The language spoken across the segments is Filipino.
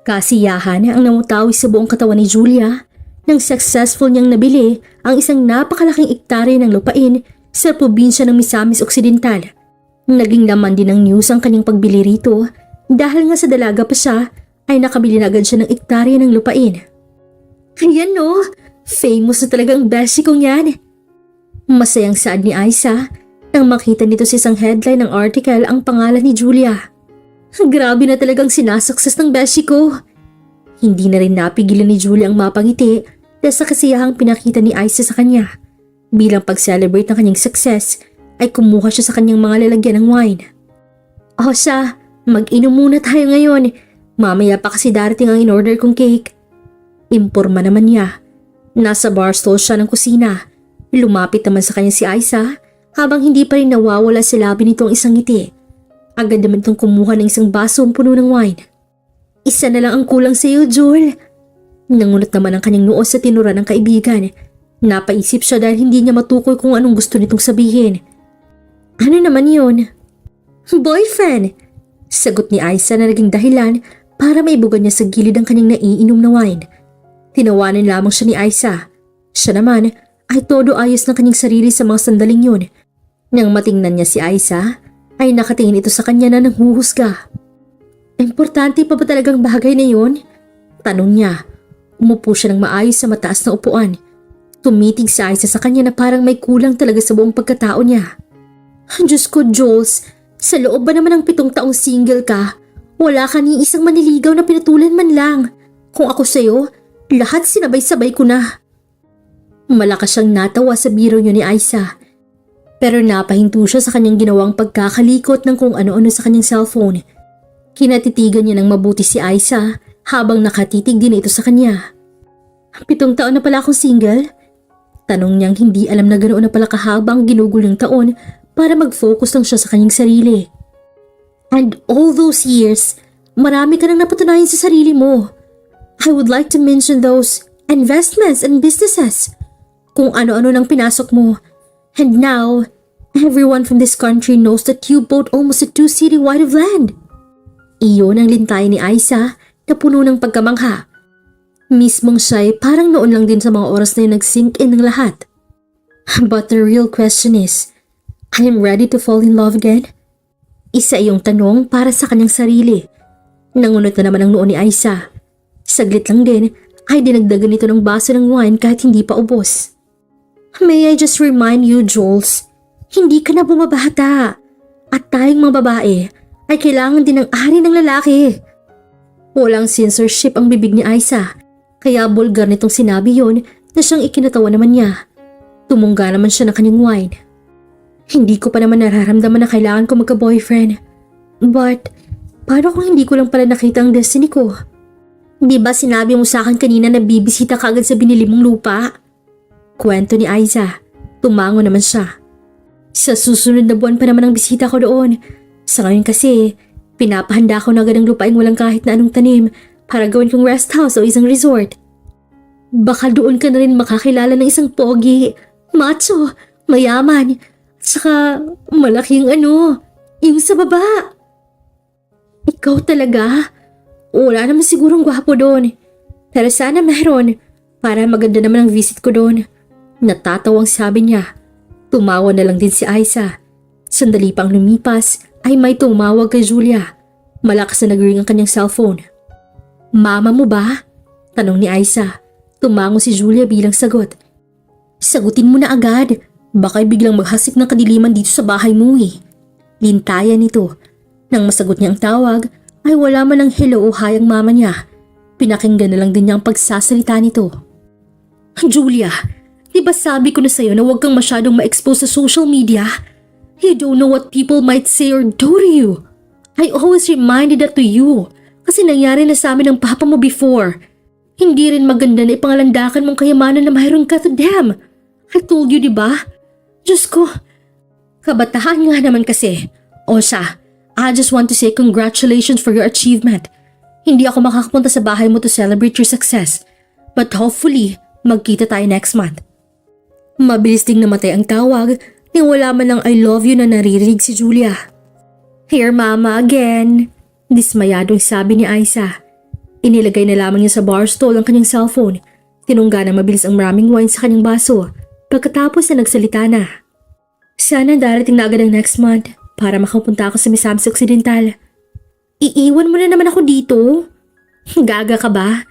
Kasiyahan ang namutawi sa buong katawan ni Julia nang successful niyang nabili ang isang napakalaking ektarya ng lupain sa probinsya ng Misamis Occidental. Naging laman din ng news ang kanyang pagbili rito dahil nga sa dalaga pa siya ay nakabili na agad siya ng ektarya ng lupain. Ayan no, famous na talaga ang beshi kong yan. Masayang saad ni Aiza nang makita nito sa isang headline ng article ang pangalan ni Julia. Grabe na talagang sinasuccess ng beshi ko. Hindi na rin napigilan ni Julia ang mapangiti dahil sa kasiyahang pinakita ni Aiza sa kanya. Bilang pag-celebrate ng kanyang success ay kumuha siya sa kanyang mga lalagyan ng wine. O siya, mag-inom muna tayo ngayon. Mamaya pa kasi darating ang in-order kong cake. Imporma naman niya. Nasa bar stall siya ng kusina. Lumapit naman sa kanya si Aiza habang hindi pa rin nawawala sa labi nitong isang ngiti. Agad naman itong kumuha ng isang basong puno ng wine. Isa na lang ang kulang sa iyo, Jul. Nangunot naman ang kanyang noo sa tinura ng kaibigan. Napaisip siya dahil hindi niya matukoy kung anong gusto nitong sabihin. Ano naman yun? Boyfriend! Sagot ni Aiza na naging dahilan para maibugan niya sa gilid ang kanyang naiinom na wine. Tinawanan lamang siya ni Aiza. Siya naman ay todo ayos ng kanyang sarili sa mga sandaling yun. Nang matingnan niya si Aiza, ay nakatingin ito sa kanya na nanghuhusga. Importante pa ba talagang bagay na yun? Tanong niya. Umupo siya ng maayos sa mataas na upuan. Tumitig si Aiza sa kanya na parang may kulang talaga sa buong pagkatao niya. Diyos ko, Jules, sa loob ba naman ng 7 taong single ka? Wala ka ni isang maniligaw na pinatulan man lang. Kung ako sa'yo, lahat sinabay-sabay ko na. Malakas siyang natawa sa biro niya ni Aiza. Pero napahinto siya sa kanyang ginawang pagkakalikot ng kung ano-ano sa kanyang cellphone. Kinatitigan niya ng mabuti si Aiza habang nakatitig din ito sa kanya. 7 taon na pala akong single? Tanong niyang hindi alam na ganoon na pala kahaba ang ginugol ng taon para mag-focus lang siya sa kanyang sarili. And all those years, marami ka nang napatunayan sa sarili mo. I would like to mention those investments and businesses. Kung ano-ano nang pinasok mo. And now, everyone from this country knows that you bought almost a 2 city wide of land. Iyon ang lintay ni Aiza na puno ng pagkamangha. Mismong siya'y parang noon lang din sa mga oras na yun nag-sink in ng lahat. But the real question is, I am ready to fall in love again? Isa iyong tanong para sa kanyang sarili. Nangunot na naman ang noo ni Aiza. Saglit lang din ay dinagdagan ito ng baso ng wine kahit hindi pa ubos. May I just remind you, Jules, hindi ka na bumabata. At tayong mga babae ay kailangan din ng ari ng lalaki. Walang censorship ang bibig ni Aiza, kaya bulgar nitong sinabi yon na siyang ikinatawa naman niya. Tumungga naman siya ng kanyang wine. Hindi ko pa naman nararamdaman na kailangan ko magka-boyfriend. But, paano kung hindi ko lang pala nakita ang destiny ko? Di ba sinabi mo sa akin kanina na bibisita ka agad sa binili mong lupa? Kwento ni Aiza. Tumango naman siya. Sa susunod na buwan pa naman ang bisita ko doon. Sa ngayon kasi, pinapahanda ko na agad ang lupaing walang kahit na anong tanim para gawin kong rest house o isang resort. Baka doon ka na rin makakilala ng isang pogi, macho, mayaman, at saka malaking yung sa baba. Ikaw talaga? Wala naman sigurong gwapo doon. Pero sana meron para maganda naman ang visit ko doon. Natatawang sabi niya. Tumawa na lang din si Aiza. Sandali pang lumipas ay may tumawag kay Julia. Malakas na nag-ring ang kanyang cellphone. Mama mo ba? Tanong ni Aiza. Tumango si Julia bilang sagot. Sagutin mo na agad. Baka biglang maghasik ng kadiliman dito sa bahay mo eh. Lintayan nito. Nang masagot niya ang tawag ay wala man ng hello o hi ang mama niya. Pinakinggan na lang din niya ang pagsasalita nito. Julia, di ba sabi ko na sa'yo na huwag kang masyadong ma-expose sa social media? You don't know what people might say or do to you. I always reminded that to you kasi nangyari na sa amin ng papa mo before. Hindi rin maganda na ipangalandakan mong kayamanan na mayroon ka to them. I told you, di ba? Diyos ko, kabatahan nga naman kasi. O siya, I just want to say congratulations for your achievement. Hindi ako makakapunta sa bahay mo to celebrate your success. But hopefully, magkita tayo next month. Mabilis ding namatay ang tawag nang wala man ng I love you na naririnig si Julia. Here mama again, dismayadong sabi ni Aiza. Inilagay na lamang niya sa bar stool ang kanyang cellphone. Tinungga na mabilis ang maraming wine sa kanyang baso. Pagkatapos na nagsalita na. Sana darating na agad ang next month para makapunta ako sa Misamis Occidental. Iiwan mo na naman ako dito? Gaga ka ba?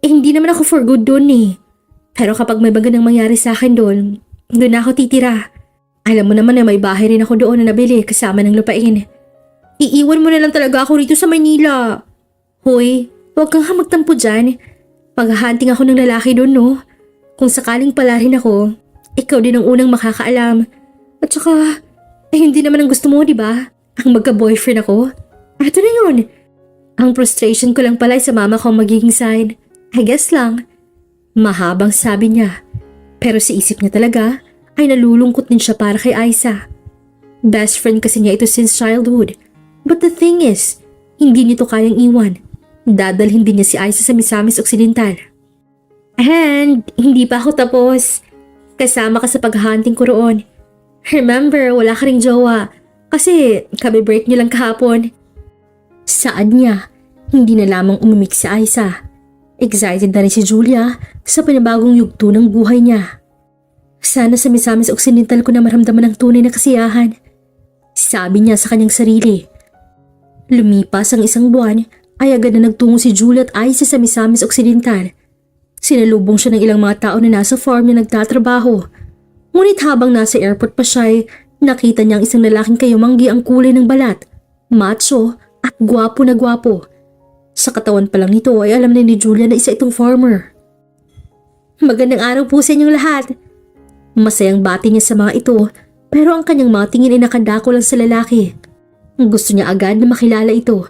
Hindi naman ako for good doon eh. Pero kapag may magandang mangyari sa akin doon ako titira. Alam mo naman na may bahay rin ako doon na nabili kasama ng lupain. Iiwan mo na lang talaga ako rito sa Maynila. Hoy, huwag kang magtampo dyan. Paghahunting ako ng lalaki doon, no? Kung sakaling pala rin ako, ikaw din ang unang makakaalam. At saka, hindi naman ang gusto mo, di ba? Ang magka-boyfriend ako. Ito na yun. Ang frustration ko lang pala ay sa mama ko ang magiging side. I guess lang. Mahabang sabi niya. Pero sa isip niya talaga, ay nalulungkot din siya para kay Aiza. Best friend kasi niya ito since childhood. But the thing is, hindi nito kayang iwan. Dadalhin din niya si Aiza sa Misamis Occidental. And hindi pa ako tapos. Kasama ka sa paghahunting ko roon. Remember, wala ka ring jowa. Kasi kabe-break niyo lang kahapon. Saad niya, hindi na lamang umimik si Aiza. Excited na rin si Julia sa panibagong yugto ng buhay niya. Sana sa Misamis Occidental ko na maramdaman ang tunay na kasiyahan. Sabi niya sa kanyang sarili. Lumipas ang isang buwan ay agad na nagtungo si Julia at Aiza sa Misamis Occidental. Sinalubong siya ng ilang mga tao na nasa farm na nagtatrabaho. Ngunit habang nasa airport pa siya ay nakita niya ang isang lalaking kayumanggi ang kulay ng balat, macho at gwapo na gwapo. Sa katawan pa lang nito ay alam na ni Julia na isa itong farmer. Magandang araw po sa inyong lahat. Masayang bati niya sa mga ito pero ang kanyang mga tingin ay nakadako lang sa lalaki. Gusto niya agad na makilala ito.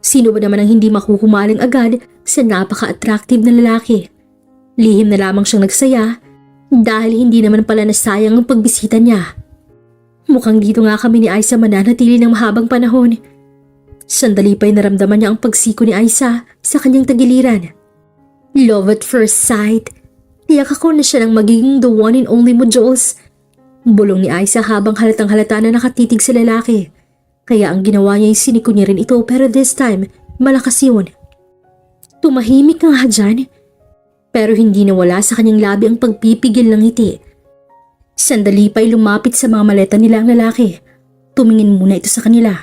Sino ba naman ang hindi makukumaling agad sa napaka-attractive na lalaki? Lihim na lamang siyang nagsaya dahil hindi naman pala nasayang ang pagbisita niya. Mukhang dito nga kami ni Aiza mananatili ng mahabang panahon. Sandali pa'y naramdaman niya ang pagsiko ni Aiza sa kanyang tagiliran. Love at first sight. Tiyak ako na siya nang magiging the one and only mo, Jules. Bulong ni Aiza habang halatang halata na nakatitig sa lalaki. Kaya ang ginawa niya ay siniko niya rin ito pero this time, malakas yun. Tumahimik ka nga dyan. Pero hindi nawala sa kanyang labi ang pagpipigil ng ngiti. Sandali pa'y lumapit sa mga maleta nila ang lalaki. Tumingin muna ito sa kanila.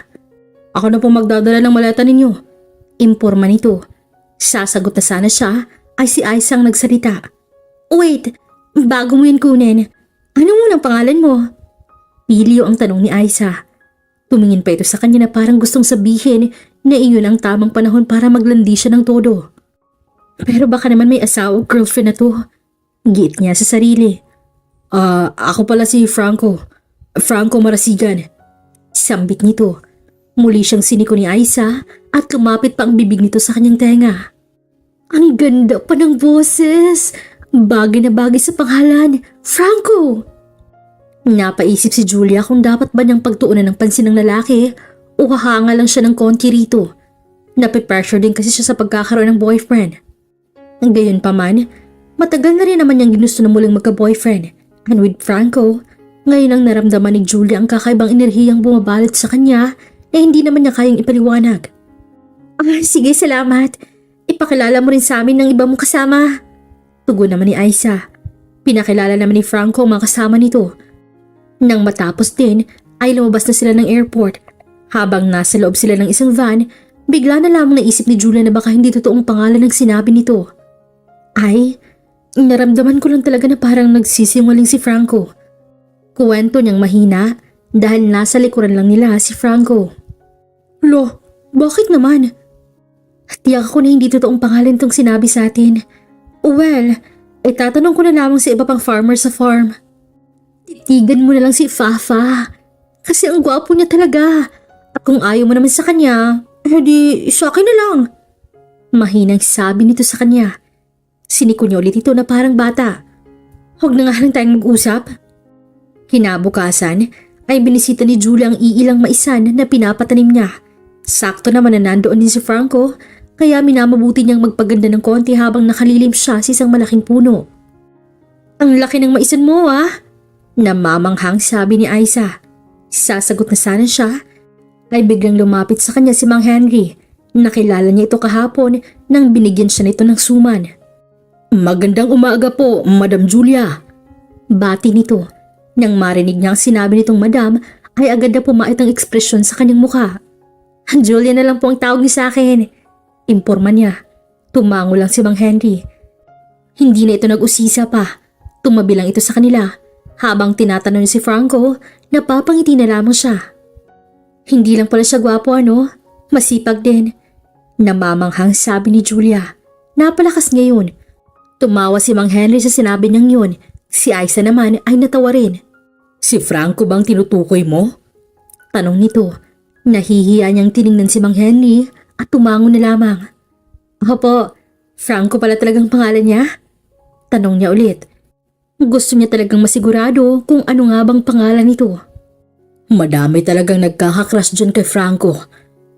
Ako na po magdadala ng maleta ninyo. Imporma nito. Sasagot na sana siya ay si Aiza ang nagsalita. Wait, bago mo yan kunin, ano munang pangalan mo? Pilio ang tanong ni Aiza. Tumingin pa ito sa kanya na parang gustong sabihin na iyon ang tamang panahon para maglandi siya ng todo. Pero baka naman may asawa o girlfriend na to. Giit niya sa sarili. Ako pala si Franco. Franco Marasigan. Sambit nito. Muli siyang siniko ni Aiza at lumapit pa ang bibig nito sa kanyang tenga. Ang ganda pa ng boses. Bagay na bagay sa pangalan. Franco! Napaisip si Julia kung dapat ba niyang pagtuunan ng pansin ng lalaki o hahanga lang siya ng konti rito. Napipressure din kasi siya sa pagkakaroon ng boyfriend. Gayon pa man, matagal na rin naman niyang ginusto na muling magka-boyfriend. And with Franco, ngayon ang naramdaman ni Julia ang kakaibang enerhiyang bumabalot sa kanya na hindi naman niya kayang ipaliwanag. Sige, salamat. Ipakilala mo rin sa amin ng iba mong kasama. Tugon naman ni Aiza. Pinakilala naman ni Franco ang mga kasama nito. Nang matapos din, ay lumabas na sila ng airport. Habang nasa loob sila ng isang van, bigla na lamang naisip ni Julia na baka hindi totoong pangalan ng sinabi nito. Ay, naramdaman ko lang talaga na parang nagsisinungaling si Franco. Kuwento niyang mahina dahil nasa likuran lang nila si Franco. Lo, bakit naman? Tiyak ako na hindi totoong pangalan itong sinabi sa atin. Well, tatanong ko na lamang sa iba pang farmer sa farm. Titigan mo na lang si Fafa. Kasi ang gwapo niya talaga. At kung ayaw mo naman sa kanya, di sa akin na lang. Mahinang sabi nito sa kanya. Siniko niya ulit ito na parang bata. Huwag na nga lang tayong mag-usap. Kinabukasan ay binisita ni Julia ang iilang maisan na pinapatanim niya. Sakto naman na nandoon din si Franco kaya minamabuti niyang magpaganda ng konti habang nakalilim siya sa isang malaking puno. Ang laki ng maisan mo Namamanghang sabi ni Aiza. Sasagot na sana siya ay biglang lumapit sa kanya si Mang Henry. Nakilala niya ito kahapon nang binigyan siya nito ng suman. Magandang umaga po, Madam Julia. Bati nito. Nang marinig niya ang sinabi nitong madam ay agad na pumait ang ekspresyon sa kanyang mukha. Julia na lang po ang tawag niyo sa akin. Imporma niya. Tumango lang si Mang Henry. Hindi na ito nag-usisa pa. Tumabi lang ito sa kanila. Habang tinatanong niya si Franco, napapangiti na lamang siya. Hindi lang pala siya gwapo ano? Masipag din. Namamanghang sabi ni Julia. Napalakas ngayon. Tumawa si Mang Henry sa sinabi niyang yun. Si Aiza naman ay natawa rin. Si Franco bang tinutukoy mo? Tanong nito. Nahihiya niyang tiningnan si Mang Henry at tumango na lamang. Opo, Franco pala talagang pangalan niya? Tanong niya ulit. Gusto niya talagang masigurado kung ano nga bang pangalan nito. Madami talagang nagkakakrush dyan kay Franco.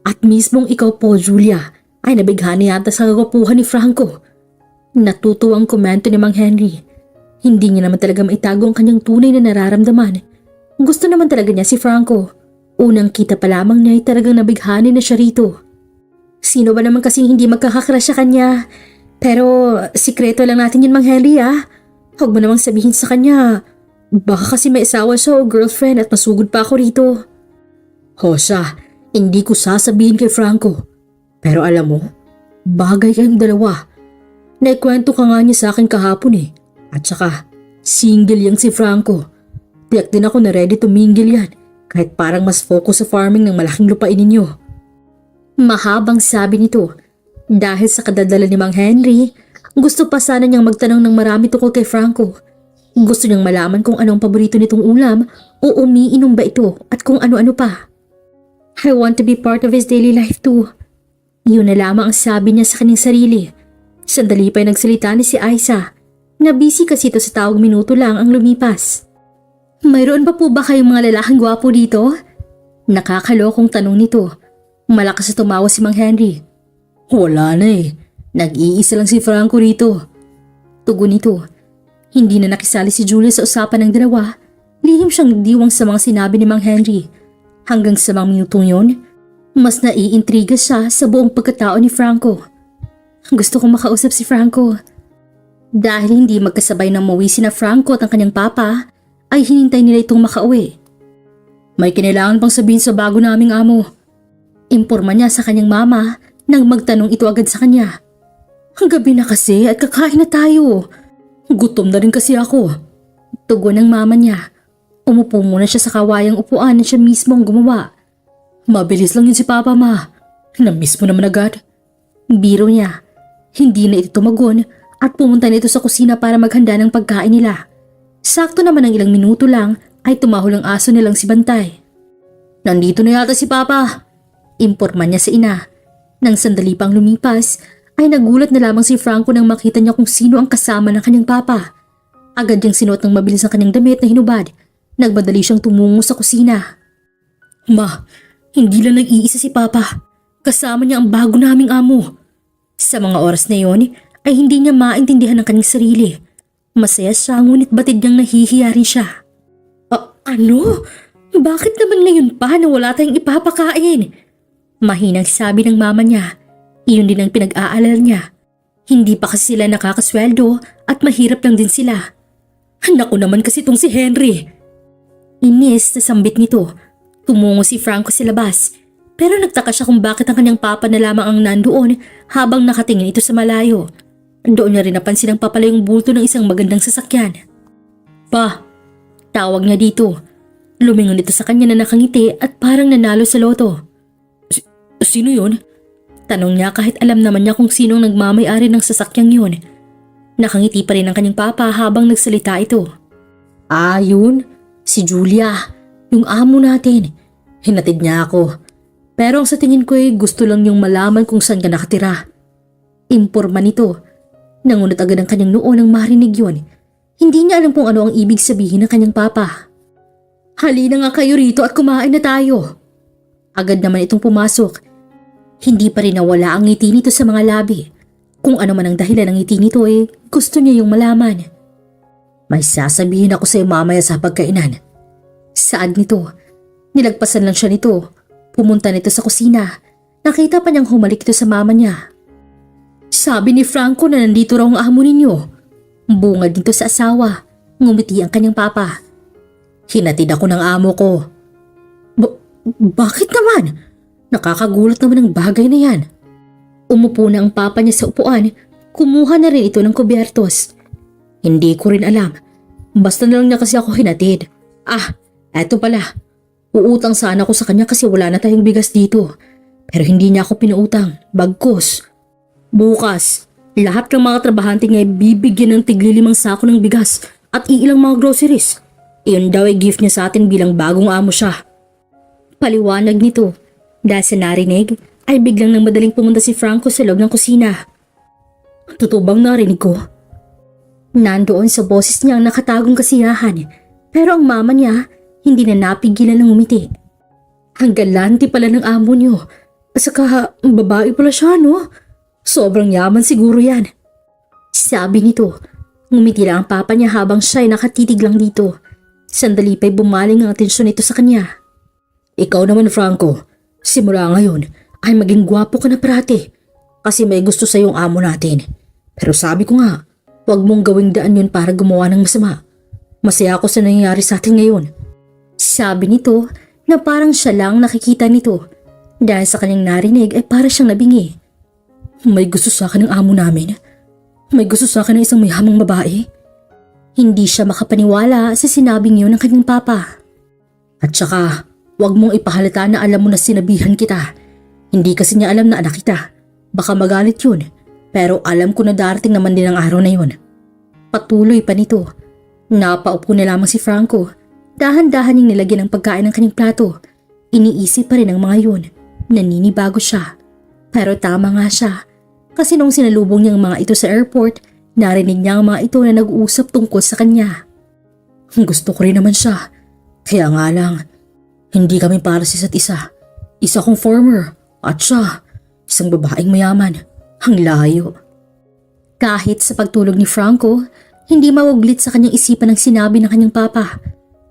At mismong ikaw po, Julia, ay nabighani yata sa kagwapuhan ni Franco. Natutuwang komento ni Mang Henry. Hindi niya naman talaga maitago ang kanyang tunay na nararamdaman. Gusto naman talaga niya si Franco. Unang kita pa lamang niya ay talagang nabighani na siya rito. Sino ba naman kasing hindi magkakakrush sa kanya? Pero sikreto lang natin yun, Mang Henry ah. Huwag mo namang sabihin sa kanya. Baka kasi may asawa siya o girlfriend at masugod pa ako rito. Hosa, hindi ko sasabihin kay Franco. Pero alam mo, bagay kayong dalawa. Naikwento ka nga niya sa akin kahapon eh. At saka, single yang si Franco. Tiyak din ako na ready to mingle yan. Kahit parang mas focus sa farming ng malaking lupain ninyo. Mahabang sabi nito. Dahil sa kadadala ni Mang Henry, gusto pa sana niyang magtanong ng marami tungkol kay Franco. Gusto niyang malaman kung anong paborito nitong ulam o umiinom ba ito at kung ano-ano pa. I want to be part of his daily life too. Yun na lamang ang sabi niya sa kanyang sarili. Sandali pa'y nagsalita ni si Aiza. Na busy kasi ito sa tawag minuto lang ang lumipas. Mayroon pa po ba kayong mga lalaking gwapo dito? Nakakalokong tanong nito. Malakas na tumawa si Mang Henry. Wala na eh. Nag-iisa lang si Franco rito. Tugon nito. Hindi na nakisali si Julia sa usapan ng dalawa. Lihim siyang nagdiwang sa mga sinabi ni Mang Henry. Hanggang sa mga minutong yon, mas naiintriga siya sa buong pagkatao ni Franco. Gusto kong makausap si Franco. Dahil hindi magkasabay nang mawi sina Franco at ang kanyang papa, ay hinintay nila itong makauwi. May kinailangan pang sabihin sa bago naming amo. Imporma niya sa kanyang mama nang magtanong ito agad sa kanya. Ang gabi na kasi at kakain na tayo. Gutom na rin kasi ako. Tugon ng mama niya. Umupo muna siya sa kawayang upuan na siya mismo ang gumawa. Mabilis lang yun si Papa Ma. Namiss mo naman agad. Biro niya. Hindi na ito tumagon at pumunta na ito sa kusina para maghanda ng pagkain nila. Sakto naman ng ilang minuto lang ay tumahol ang aso nilang si Bantay. Nandito na yata si Papa. Imporma niya sa ina. Nang sandali pang lumipas ay nagulat na lamang si Franco nang makita niya kung sino ang kasama ng kanyang papa. Agad niyang sinuot ng mabilis ang kanyang damit na hinubad. Nagmadali siyang tumungo sa kusina. Ma, hindi lang nag-iisa si Papa. Kasama niya ang bago naming amo. Sa mga oras na yon ay hindi niya maintindihan ang kanyang sarili. Masaya siya ngunit batid niyang nahihiya rin siya. Ano? Bakit naman ngayon pa na wala tayong ipapakain? Mahinang sabi ng mama niya. Iyon din ang pinag-aalala niya. Hindi pa kasi sila nakakasweldo at mahirap lang din sila. Naku naman kasi itong si Henry. Inis na sambit nito. Tumungo si Franco sa labas. Pero nagtaka siya kung bakit ang kanyang papa na lamang ang nandoon habang nakatingin ito sa malayo. Doon niya rin napansin ang papalayong bulto ng isang magandang sasakyan. Pa, tawag niya dito. Lumingon ito sa kanya na nakangiti at parang nanalo sa loto. Sino yun? Tanong niya kahit alam naman niya kung sinong nagmamay-ari ng sasakyang yun. Nakangiti pa rin ang kanyang papa habang nagsalita ito. Yun. Si Julia. Yung amo natin. Hinatid niya ako. Pero ang sa tingin ko gusto lang niyong malaman kung saan ka nakatira. Imporma nito. Nangunot agad ang kanyang noo nang marinig yun. Hindi niya alam kung ano ang ibig sabihin ng kanyang papa. Halina nga kayo rito at kumain na tayo. Agad naman itong pumasok. Hindi pa rin nawala ang ngiti nito sa mga labi. Kung ano man ang dahilan ng ngiti nito gusto niya yung malaman. May sasabihin ako sa iyo mamaya sa pagkainan. Saad nito. Nilagpasan lang siya nito. Pumunta nito sa kusina. Nakita pa niyang humalik ito sa mama niya. Sabi ni Franco na nandito raw ang amo ninyo. Bungad nito sa asawa. Ngumiti ang kanyang papa. Hinatid ako ng amo ko. Bakit naman? Nakakagulat naman ang bagay na yan. Umupo na ang papa niya sa upuan. Kumuha na rin ito ng kubyertos. Hindi ko rin alam. Basta na lang niya kasi ako hinatid. Eto pala. Uutang sana ako sa kanya kasi wala na tayong bigas dito. Pero hindi niya ako pinuutang. Bagkus. Bukas, lahat ng mga trabahante niya ay bibigyan ng tig-5 sako ng bigas at iilang mga groceries. Iyon daw ay gift niya sa atin bilang bagong amo siya. Paliwanag nito. Dahil sa narinig, ay biglang nang madaling pumunta si Franco sa loob ng kusina. Totoo bang narinig ko? Nandoon sa boses niya ang nakatagong kasiyahan, pero ang mama niya hindi na napigilan ng umiti. Ang galante pala ng amo niyo. Saka babae pala siya, no? Sobrang yaman siguro yan. Sabi nito. Ngumiti lang ang papa niya habang siya ay nakatitig lang dito. Sandali pa'y bumaling ang atensyon nito sa kanya. Ikaw naman, Franco. Simula ngayon ay maging gwapo ka na parati. Kasi may gusto sa iyong amo natin. Pero sabi ko nga, huwag mong gawing daan yun para gumawa ng masama. Masaya ako sa nangyayari sa atin ngayon. Sabi nito na parang siya lang nakikita nito. Dahil sa kanyang narinig ay para siyang nabingi. May gusto sa akin ng amo namin? May gusto sa akin ng isang mayamang babae? Hindi siya makapaniwala sa sinabing yun ng kanyang papa. At saka, huwag mong ipahalata na alam mo na sinabihan kita. Hindi kasi niya alam na anak kita. Baka magalit yun. Pero alam ko na darating naman din ang araw na yun. Patuloy pa nito. Napaupo na lamang si Franco. Dahan-dahan niyang nilagyan ng pagkain ng kanyang plato. Iniisip pa rin ang mga yun. Naninibago siya. Pero tama nga siya. Kasi nung sinalubong niya ang mga ito sa airport, narinig niya ang mga ito na nag-uusap tungkol sa kanya. Gusto ko rin naman siya. Kaya nga lang, hindi kami para sa isa't isa. Isa kong former at siya, isang babaeng mayaman. Ang layo. Kahit sa pagtulog ni Franco, hindi mawaglit sa kanyang isipan ang sinabi ng kanyang papa.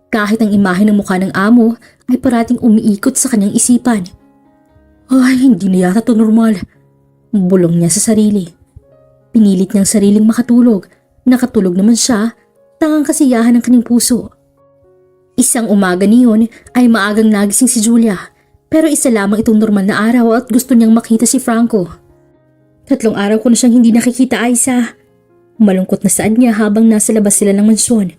Kahit ang imahe ng mukha ng amo ay parating umiikot sa kanyang isipan. Ay, hindi na yata to normal. Bulong niya sa sarili. Pinilit niyang sariling makatulog. Nakatulog naman siya, tangang kasiyahan ng kanyang puso. Isang umaga niyon ay maagang nagising si Julia. Pero isa lamang itong normal na araw at gusto niyang makita si Franco. 3 araw ko na siyang hindi nakikita, Aiza. Malungkot na saan niya habang nasa labas sila ng mansyon.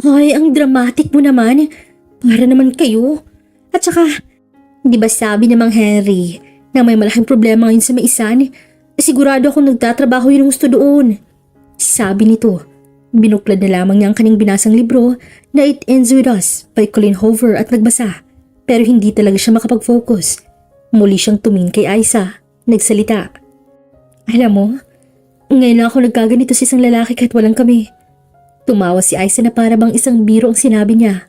Ay, ang dramatic mo naman. Para naman kayo. At saka, di ba sabi ni Mang Henry na may malaking problema ngayon sa maisan? Sigurado akong nagtatrabaho yun ang gusto doon. Sabi nito. Binuklad na lamang niya ang kanyang binasang libro na It Ends With Us by Colleen Hoover at nagbasa. Pero hindi talaga siya makapag-focus. Muli siyang tumingin kay Aiza. Nagsalita. Alam mo, ngayon lang ako nagkaganito sa isang lalaki kahit walang kami. Tumawa si Aiza na para bang isang biro ang sinabi niya.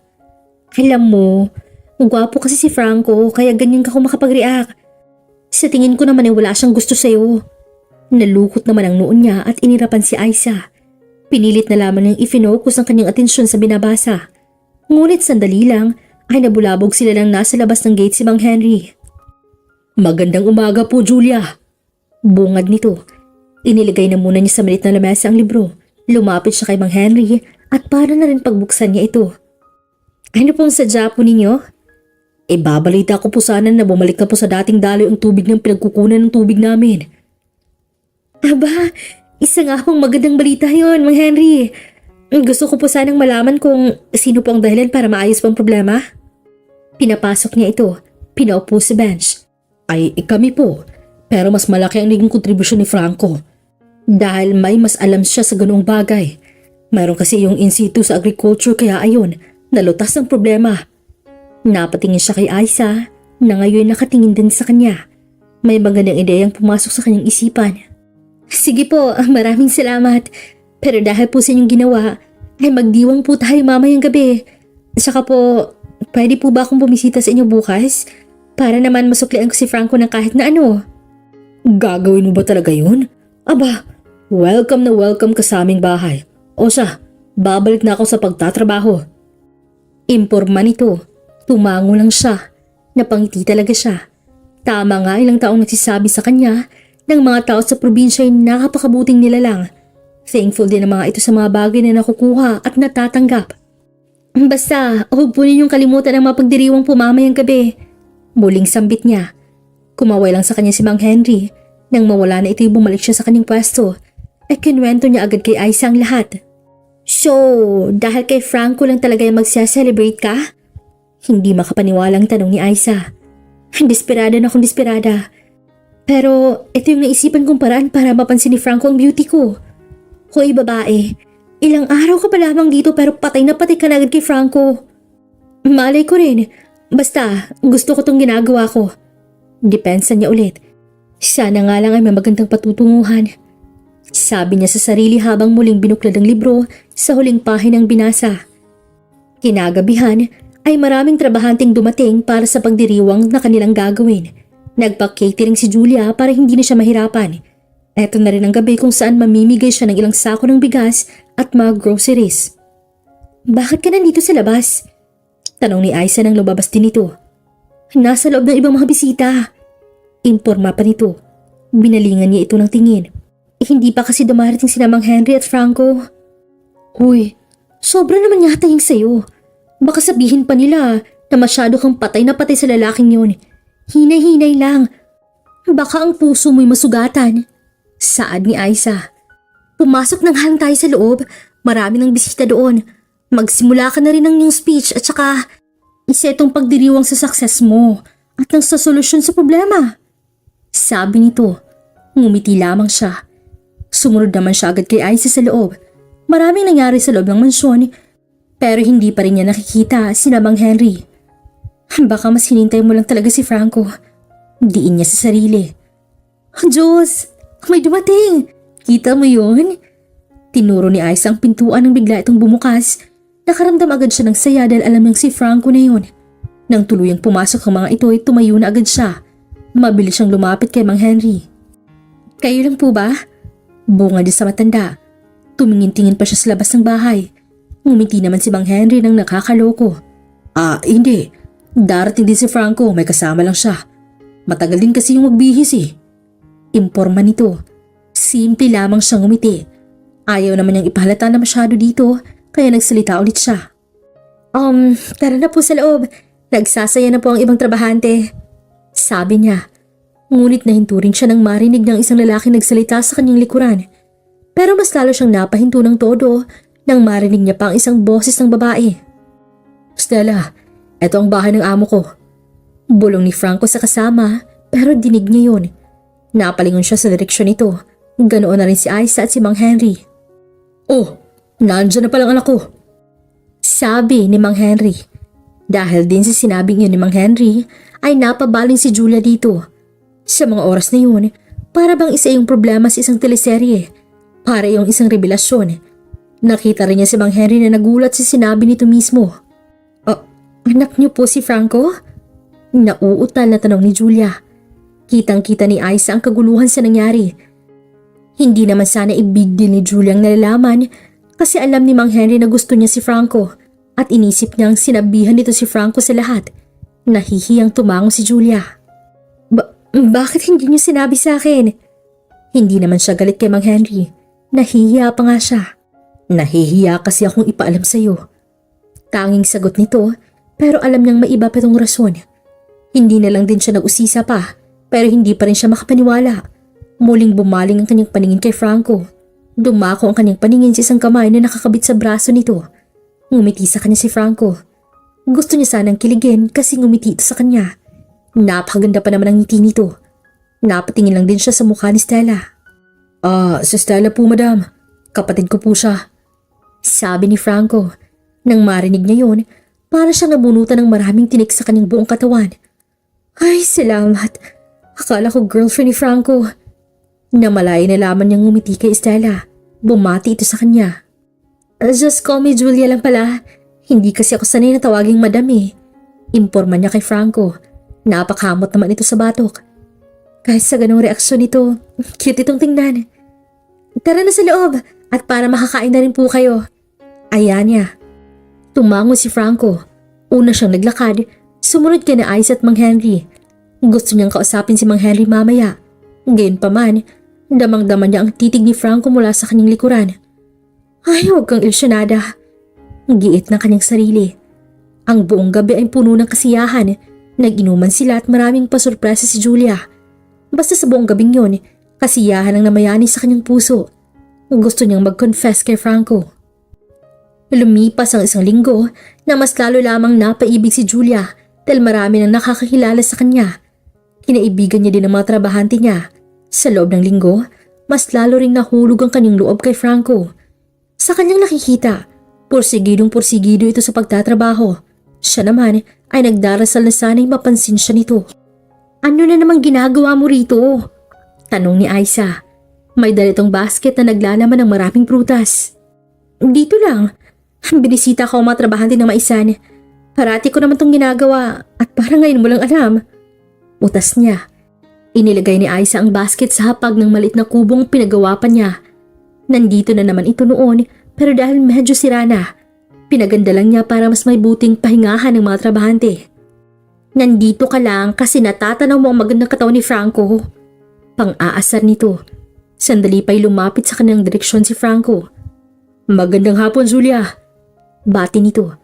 Alam mo, gwapo kasi si Franco kaya ganyan ka kung makapag-react. Sa tingin ko naman ay wala siyang gusto sa'yo. Nalukot naman ang noon niya at inirapan si Aiza. Pinilit na lamang niyang ifinokus ang kanyang atensyon sa binabasa. Ngunit sandali lang ay nabulabog sila lang nasa labas ng gate si Mang Henry. Magandang umaga po, Julia. Bungad nito. Iniligay na muna niya sa maliit na lamesa ang libro. Lumapit siya kay Mang Henry at para na rin pagbuksan niya ito. Ano pong sadya po ninyo? Babalita ko po sana na bumalik na po sa dating daloy ang tubig ng pinagkukunan ng tubig namin. Aba, isa nga pong magandang balita yon, Mang Henry. Gusto ko po sanang malaman kung sino po ang dahilan para maayos po ang problema. Pinapasok niya ito. Pinaupo sa bench. Ay, kami po. Pero mas malaki ang naging kontribusyon ni Franco. Dahil may mas alam siya sa ganoong bagay. Mayroon kasi yung in situ sa agriculture kaya ayon, nalutas ang problema. Napatingin siya kay Aiza na ngayon nakatingin din sa kanya. May magandang ideyang pumasok sa kanyang isipan. Sige po, maraming salamat. Pero dahil po sa inyong ginawa, ay magdiwang po tayo mamayang gabi. Saka po, pwede po ba akong bumisita sa inyo bukas? Para naman masuklian ko si Franco ng kahit na ano. Gagawin mo ba talaga yun? Aba, welcome na welcome ka sa aming bahay. O siya, babalik na ako sa pagtatrabaho. Imporma nito. Tumango lang siya. Napangiti talaga siya. Tama nga, ilang taong nagsisabi sa kanya ng mga tao sa probinsya ay nakapakabuting nilalang. Thankful din ang mga ito sa mga bagay na nakukuha at natatanggap. Basta, huwag po ninyong kalimutan ang mapagdiriwang pumamayang gabi. Muling sambit niya. Kumaway lang sa kanya si Mang Henry. Nang mawala na ito'y bumalik siya sa kanyang pwesto, ay kinwento niya agad kay Aiza ang lahat. So, dahil kay Franco lang talaga yung magsa-celebrate ka? Hindi makapaniwalang tanong ni Aiza. Desperada na akong desperada. Pero ito yung naisipan kong paraan para mapansin ni Franco ang beauty ko. Hoy babae, ilang araw ka pa lamang dito pero patay na patay ka na agad kay Franco. Malay ko rin, basta gusto ko tong ginagawa ko. Depensa niya ulit. Sana nga lang ay may magandang patutunguhan. Sabi niya sa sarili habang muling binuklad ang libro sa huling pahinang binasa. Kinagabihan ay maraming trabahanteng dumating para sa pagdiriwang na kanilang gagawin. Nagpa-catering si Julia para hindi na siya mahirapan. Eto na rin ang gabi kung saan mamimigay siya ng ilang sako ng bigas at mga groceries. Bakit ka nandito sa labas? Tanong ni Aiza nang lumabas din ito. Nasa loob ng ibang mga bisita. Imporma pa nito. Binalingan niya ito ng tingin. Hindi pa kasi dumarating sina Mang Henry at Franco. Uy, sobra naman yata yung sayo. Baka sabihin pa nila na masyado kang patay na patay sa lalaking yun. Hinay-hinay lang. Baka ang puso mo'y masugatan. Saad ni Aiza. Pumasok ng han tayo sa loob. Marami ng bisita doon. Magsimula ka na rin ng iyong speech at saka isa itong pagdiriwang sa success mo at ng sa solusyon sa problema. Sabi nito. Ngumiti lamang siya. Sumunod naman siya agad kay Aiza sa loob. Maraming nangyari sa loob ng mansyon pero hindi pa rin niya nakikita si Mang Henry. Baka mas hinintay mo lang talaga si Franco. Diin niya sa sarili. Diyos! May dumating! Kita mo yun? Tinuro ni Aiza ang pintuan nang bigla itong bumukas. Nakaramdam agad siya ng saya dahil alam niyang si Franco na yun. Nang tuluyang pumasok ang mga ito ay tumayo na agad siya. Mabilis siyang lumapit kay Mang Henry. Kayo lang po ba? Bunga niya sa matanda. Tumingin-tingin pa siya sa labas ng bahay. Ngumiti naman si Mang Henry nang nakakaloko. Hindi. Darating din si Franco, may kasama lang siya. Matagal din kasi yung magbihis eh. Imporma nito. Simple lamang siyang ngumiti. Ayaw naman niyang ipahalata na masyado dito, kaya nagsalita ulit siya. Tara na po sa loob. Nagsasaya na po ang ibang trabahante. Sabi niya. Ngunit nahinto rin siya nang marinig ng isang lalaki nagsalita sa kanyang likuran. Pero mas lalo siyang napahinto ng todo nang marinig niya pa ang isang boses ng babae. Stella, eto ang bahay ng amo ko. Bulong ni Franco sa kasama pero dinig niya yun. Napalingon siya sa direksyon nito. Ganoon na rin si Aiza at si Mang Henry. Oh, nandyan na palang anak ko. Sabi ni Mang Henry. Dahil din sa sinabing yun ni Mang Henry ay napabaling si Julia dito. Sa mga oras na yun, para bang isa yung problema sa isang teleserye. Para yung isang revelasyon. Nakita rin niya si Mang Henry na nagulat sa sinabi nito mismo. Anak niyo po si Franco? Nauutal na tanong ni Julia. Kitang-kita ni Aiza ang kaguluhan sa nangyari. Hindi naman sana ibig deal ni Julia ang nalalaman kasi alam ni Mang Henry na gusto niya si Franco at inisip niyang sinabihan nito si Franco sa lahat. Nahihiyang tumango si Julia. Bakit hindi niyo sinabi sa akin? Hindi naman siya galit kay Mang Henry. Nahihiya pa nga siya. Nahihiya kasi akong ipaalam sa'yo. Tanging sagot nito pero alam niyang may iba pa itong rason. Hindi na lang din siya nag-usisa pa pero hindi pa rin siya makapaniwala. Muling bumaling ang kanyang paningin kay Franco. Dumako ang kanyang paningin sa isang kamay na nakakabit sa braso nito. Ngumiti sa kanya si Franco. Gusto niya sanang kiligin kasi ngumiti ito sa kanya. Napakaganda pa naman ang ngiti nito. Napatingin lang din siya sa mukha ni Stella. Si Stella po madam. Kapatid ko po siya. Sabi ni Franco. Nang marinig niya yun, para siyang nabunutan ng maraming tinik sa kanyang buong katawan. Ay, salamat. Akala ko girlfriend ni Franco. Namalaya na laman niyang ngumiti kay Stella. Bumati ito sa kanya. Just call me Julia lang pala. Hindi kasi ako sanay na tawaging madam eh. Imporma niya kay Franco. Napakamot naman ito sa batok. Kahit sa ganong reaksyon nito, cute itong tingnan. Tara na sa loob at para makakain na rin po kayo. Ayan niya. Tumango si Franco. Una siyang naglakad, sumunod kay na Aiza at Mang Henry. Gusto niyang kausapin si Mang Henry mamaya. Gayunpaman, damang-dama niya ang titig ni Franco mula sa kanyang likuran. Ay, huwag kang ilusyonada. Giit ng kanyang sarili. Ang buong gabi ay puno ng kasiyahan. Nag-inuman sila at maraming pasurpresa si Julia. Basta sa buong gabing yon, kasiyahan ang namayani sa kanyang puso. Gusto niyang mag-confess kay Franco. Lumipas ang isang linggo na mas lalo lamang napaibig si Julia dahil marami nang nakakakilala sa kanya. Kinaibigan niya din ang mga trabahante niya. Sa loob ng linggo, mas lalo ring nahulog ang kanyang loob kay Franco. Sa kanyang nakikita, porsigidong-porsigido ito sa pagtatrabaho. Siya naman ay nagdarasal na sana'y mapansin siya nito. Ano na namang ginagawa mo rito? Tanong ni Aiza. May dalitong basket na naglalaman ng maraming prutas. Dito lang. Binisita ko ang mga trabahante ng maisan. Parati ko naman tong ginagawa at parang ngayon mo lang alam. Utas niya. Inilagay ni Aiza ang basket sa hapag ng maliit na kubong pinagawa pa niya. Nandito na naman ito noon pero dahil medyo sira na, pinaganda lang niya para mas may buting pahingahan ng mga trabahante. Nandito ka lang kasi natatanaw mo ang magandang katawan ni Franco. Pang-aasar nito. Sandali pa'y lumapit sa kanyang direksyon si Franco. Magandang hapon, Julia. Bati nito.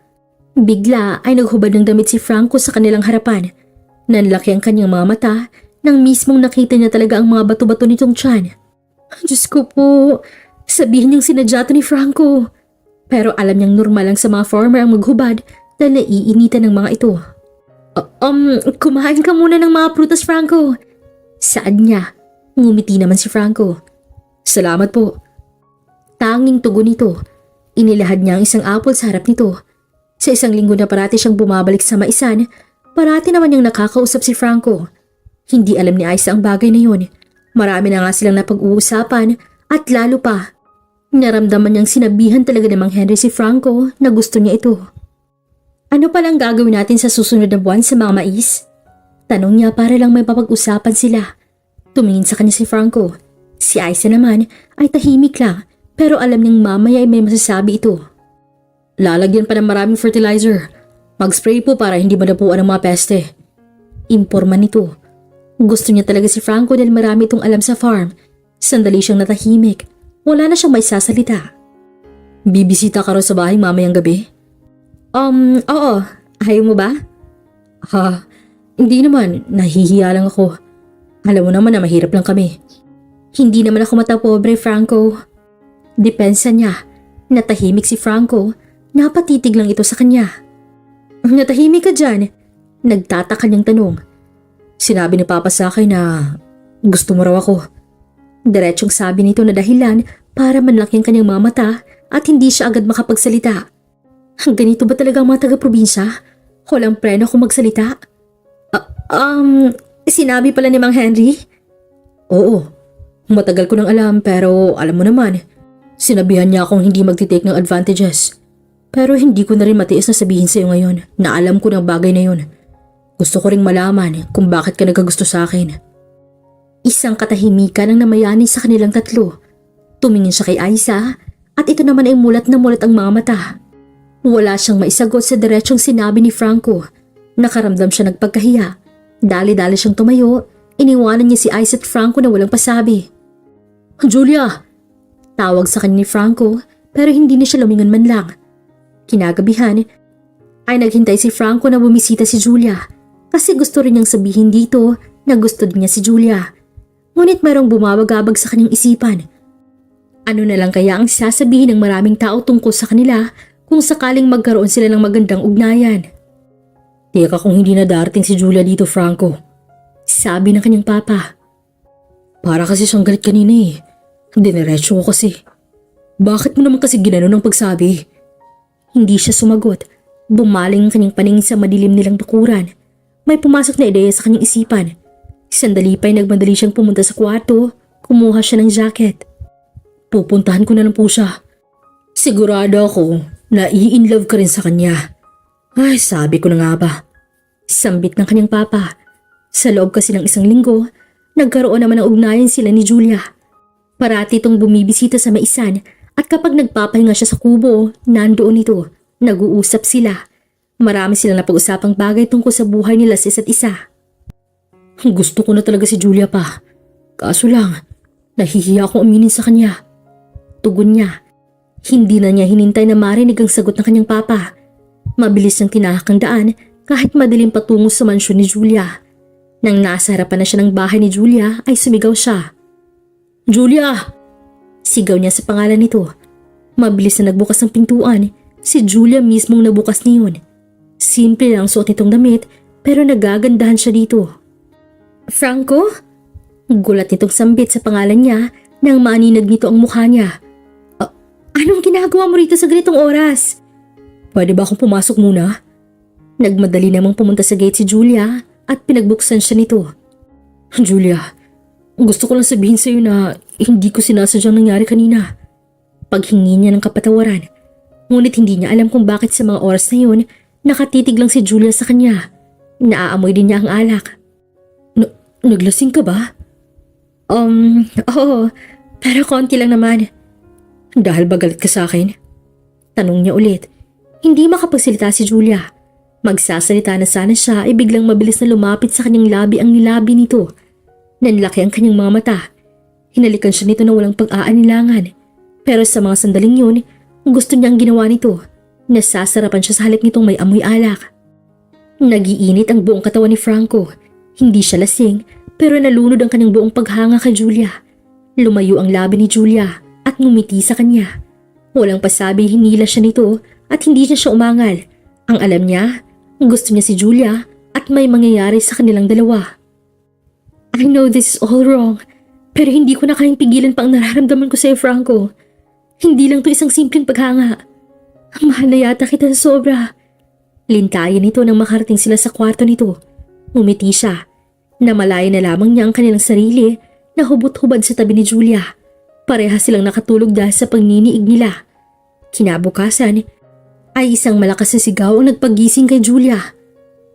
Bigla ay naghubad ng damit si Franco sa kanilang harapan. Nanlaki ang kanyang mga mata nang mismong nakita niya talaga ang mga bato-bato nitong tiyan. Diyos ko po, sabihin niyang sinadya to ni Franco. Pero alam niyang normal lang sa mga farmer ang maghubad dahil naiinitan ng mga ito. Kumain ka muna ng mga prutas, Franco. Saad niya. Ngumiti naman si Franco. Salamat po. Tanging tugon nito. Inilahad niya ang isang apple sa harap nito. Sa isang linggo na parati siyang bumabalik sa maisan, parati naman niyang nakakausap si Franco. Hindi alam ni Aiza ang bagay na yun. Marami na nga silang napag-uusapan at lalo pa. Naramdaman niyang sinabihan talaga ni Mang Henry si Franco na gusto niya ito. Ano palang gagawin natin sa susunod na buwan sa mga mais? Tanong niya para lang may papag-usapan sila. Tumingin sa kanya si Franco. Si Aiza naman ay tahimik lang pero alam niyang mamaya ay may masasabi ito. Lalagyan pa ng maraming fertilizer. Mag-spray po para hindi madapuan ang mga peste. Imporma nito. Gusto niya talaga si Franco dahil marami itong alam sa farm. Sandali siyang natahimik. Wala na siyang may sasalita. Bibisita ka raw sa bahay mamayang gabi? Oo. Ayaw mo ba? Hindi naman. Nahihiya lang ako. Alam mo naman na mahirap lang kami. Hindi naman ako matapobre, Franco. Depensa niya. Natahimik si Franco. Napatitig lang ito sa kanya. Natahimik ka dyan? Nagtataka niyang tanong. Sinabi ni Papa sa akin na gusto mo raw ako. Diretsong sabi nito na dahilan para manlaki ang kanyang mga mata at hindi siya agad makapagsalita. Ganito ba talaga ang mga taga-probinsya? Walang preno kung magsalita? Sinabi pala ni Mang Henry? Oo, matagal ko nang alam pero alam mo naman, sinabihan niya akong hindi magtitake ng advantages. Pero hindi ko na rin matiis na sabihin sa'yo ngayon na alam ko ng bagay na yun. Gusto ko ring malaman kung bakit ka nagkagusto sa akin. Isang katahimikan ang namayani sa kanilang tatlo. Tumingin siya kay Aiza at ito naman ay mulat na mulat ang mga mata. Wala siyang maisagot sa diretsong sinabi ni Franco. Nakaramdam siya nagpagkahiya. Dali-dali siyang tumayo. Iniwanan niya si Aiza at Franco na walang pasabi. Julia! Tawag sa kanya ni Franco pero hindi na siya lumingon man lang. Kinagabihan ay naghintay si Franco na bumisita si Julia kasi gusto rin niyang sabihin dito na gusto din niya si Julia. Ngunit mayroong bumabagabag sa kanyang isipan. Ano na lang kaya ang sasabihin ng maraming tao tungkol sa kanila kung sakaling magkaroon sila ng magandang ugnayan? Teka kung hindi na darating si Julia dito, Franco. Sabi ng kanyang papa. Para kasi siyang galit kanina eh. Dineresyo ko kasi. Bakit mo naman kasi ginano ng pagsabi? Hindi siya sumagot. Bumaling ang kanyang paningin sa madilim nilang bakuran. May pumasok na ideya sa kanyang isipan. Sandali pa'y nagmadali siyang pumunta sa kwarto. Kumuha siya ng jacket. Pupuntahan ko na lang po siya. Sigurado ako na i-inlove ka rin sa kanya. Ay, sabi ko na nga ba. Sambit ng kanyang papa. Sa loob kasi ng isang linggo, nagkaroon naman ng ugnayan sila ni Julia. Parati itong bumibisita sa maisan at kapag nagpapahinga siya sa kubo, nandoon ito. Nag-uusap sila. Marami silang napag-usapang bagay tungkol sa buhay nila sa isa't isa. Gusto ko na talaga si Julia pa. Kaso lang, nahihiya akong aminin sa kanya. Tugon niya. Hindi na niya hinintay na marinig ang sagot ng kanyang papa. Mabilis niyang tinahak ang daan kahit madaling patungo sa mansyon ni Julia. Nang nasa harapan na siya ng bahay ni Julia ay sumigaw siya. Julia! Sigaw niya sa pangalan nito. Mabilis na nagbukas ang pintuan. Si Julia mismong nabukas niyon. Simple lang suot nitong damit pero nagagandahan siya dito. Franco? Gulat nitong sambit sa pangalan niya nang maaninag nito ang mukha niya. Anong ginagawa mo rito sa ganitong oras? Pwede ba akong pumasok muna? Nagmadali namang pumunta sa gate si Julia at pinagbuksan siya nito. Julia, gusto ko lang sabihin sa iyo na hindi ko sinasadyang nangyari kanina. Paghingi niya ng kapatawaran, ngunit hindi niya alam kung bakit sa mga oras na yun nakatitig lang si Julia sa kanya. Naaamoy din niya ang alak. Naglasing ka ba? Oo, pero konti lang naman. Dahil ba galit ka sa akin? Tanong niya ulit. Hindi makapagsalita si Julia. Magsasalita na sana siya ay biglang mabilis na lumapit sa kanyang labi ang nilabi nito. Nanlaki ang kanyang mga mata. Hinalikan siya nito na walang pag-aanilangan. Pero sa mga sandaling yun, gusto niyang ginawa nito. Nasasarapan siya sa halik nitong may amoy alak. Nagiinit ang buong katawan ni Franco. Hindi siya lasing pero nalunod ang kanyang buong paghanga kay Julia. Lumayo ang labi ni Julia at ngumiti sa kanya. Walang pasabi hinila siya nito at hindi niya siya umangal. Ang alam niya, gusto niya si Julia at may mangyayari sa kanilang dalawa. I know this is all wrong, pero hindi ko na kayang pigilan pa ang nararamdaman ko sa iyo, Franco. Hindi lang to isang simpleng paghanga. Mahal na yata kita sa sobra. Lintayan nito nang makarating sila sa kwarto nito. Ngumiti siya. Namalayan na lamang niya ang kanilang sarili na hubot-hubad sa tabi ni Julia. Pareha silang nakatulog dahil sa pagniniig nila. Kinabukasan ay isang malakas na sigaw ang nagpagising kay Julia.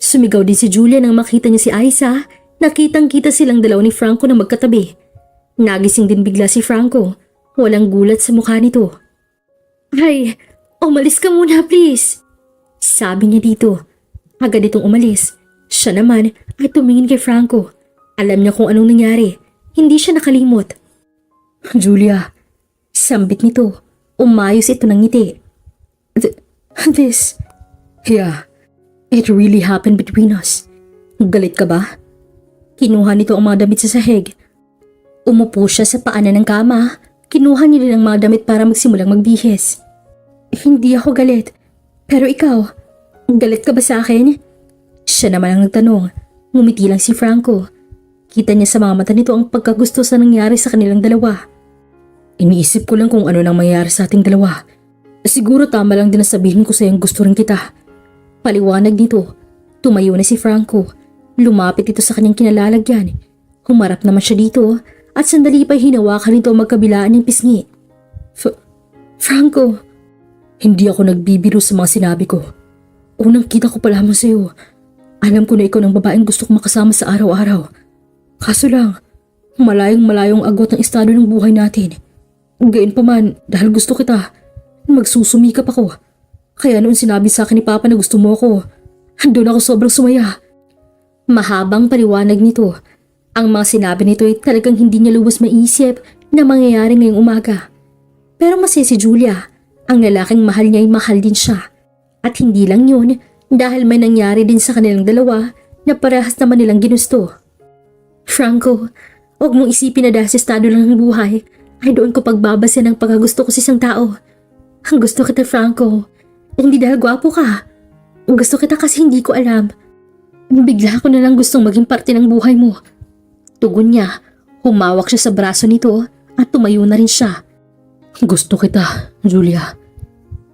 Sumigaw din si Julia nang makita niya si Aiza. Nakitang-kita silang dalawa ni Franco na magkatabi. Nagising din bigla si Franco. Walang gulat sa mukha nito. Ay, umalis ka muna please. Sabi niya dito. Agad itong umalis. Siya naman ay tumingin kay Franco. Alam niya kung anong nangyari. Hindi siya nakalimot. Julia, sambit nito. Umayos ito ng ngiti. Yeah, it really happened between us. Galit ka ba? Kinuha nito ang mga damit sa sahig. Umupo siya sa paanan ng kama. Kinuha niya din ang mga damit para magsimulang magbihis. Hindi ako galit. Pero ikaw, galit ka ba sa akin? Siya naman ang nagtanong. Ngumiti lang si Franco. Kita niya sa mga mata nito ang pagkagusto sa nangyari sa kanilang dalawa. Iniisip ko lang kung ano nang mangyayari sa ating dalawa. Siguro tama lang din na sabihin ko sa iyong gusto rin kita. Paliwanag nito. Tumayo na si Franco. Lumapit ito sa kanyang kinalalagyan. Humarap naman siya dito at sandali pa hinawakan nito ang magkabilaan niyang pisngi. Franco, hindi ako nagbibiro sa mga sinabi ko. Unang kita ko pa lamang sa iyo. Alam ko na ikaw ng babaeng gusto kong makasama sa araw-araw. Kaso lang, malayong agwat ng estado ng buhay natin. Gayunpaman, dahil gusto kita, magsusumikap ako. Kaya noon sinabi sa akin ni Papa na gusto mo ako, doon ako sobrang sumaya. Mahabang paliwanag nito. Ang mga sinabi nito ay talagang hindi niya lubos maisip na mangyayari ngayong umaga. Pero masaya si Julia. Ang lalaking mahal niya ay mahal din siya. At hindi lang yun dahil may nangyari din sa kanilang dalawa na parehas naman nilang ginusto. Franco, huwag mong isipin na dahil sa estado lang ng buhay ay doon ko pagbabase ng pagkagusto ko sa isang tao. Ang gusto kita, Franco. Hindi dahil gwapo ka. Gusto kita kasi hindi ko alam. Bigla ko na lang gustong maging parte ng buhay mo. Tugon niya. Humawak siya sa braso nito at tumayo na rin siya. Gusto kita, Julia.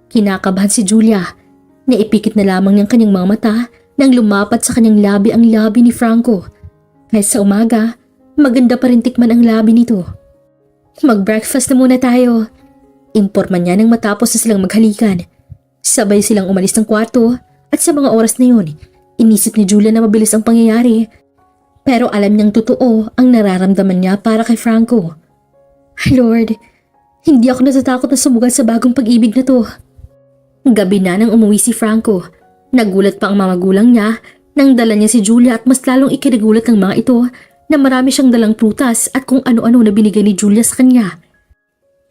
Kinakabahan si Julia. Naipikit na lamang niyang kanyang mga mata nang lumapat sa kanyang labi ang labi ni Franco. Kahit sa umaga, maganda pa rin tikman ang labi nito. Mag-breakfast na muna tayo. Imporman niya nang matapos na silang maghalikan. Sabay silang umalis ng kwarto at sa mga oras na yun, inisip ni Julia na mabilis ang pangyayari. Pero alam niyang totoo ang nararamdaman niya para kay Franco. Lord, hindi ako natatakot na sumugal sa bagong pag-ibig na to. Gabi na nang umuwi si Franco. Nagulat pa ang mga magulang niya Nang dala niya si Julia at mas lalong ikinagulat ng mga ito na marami siyang dalang prutas at kung ano-ano na binigay ni Julia sa kanya.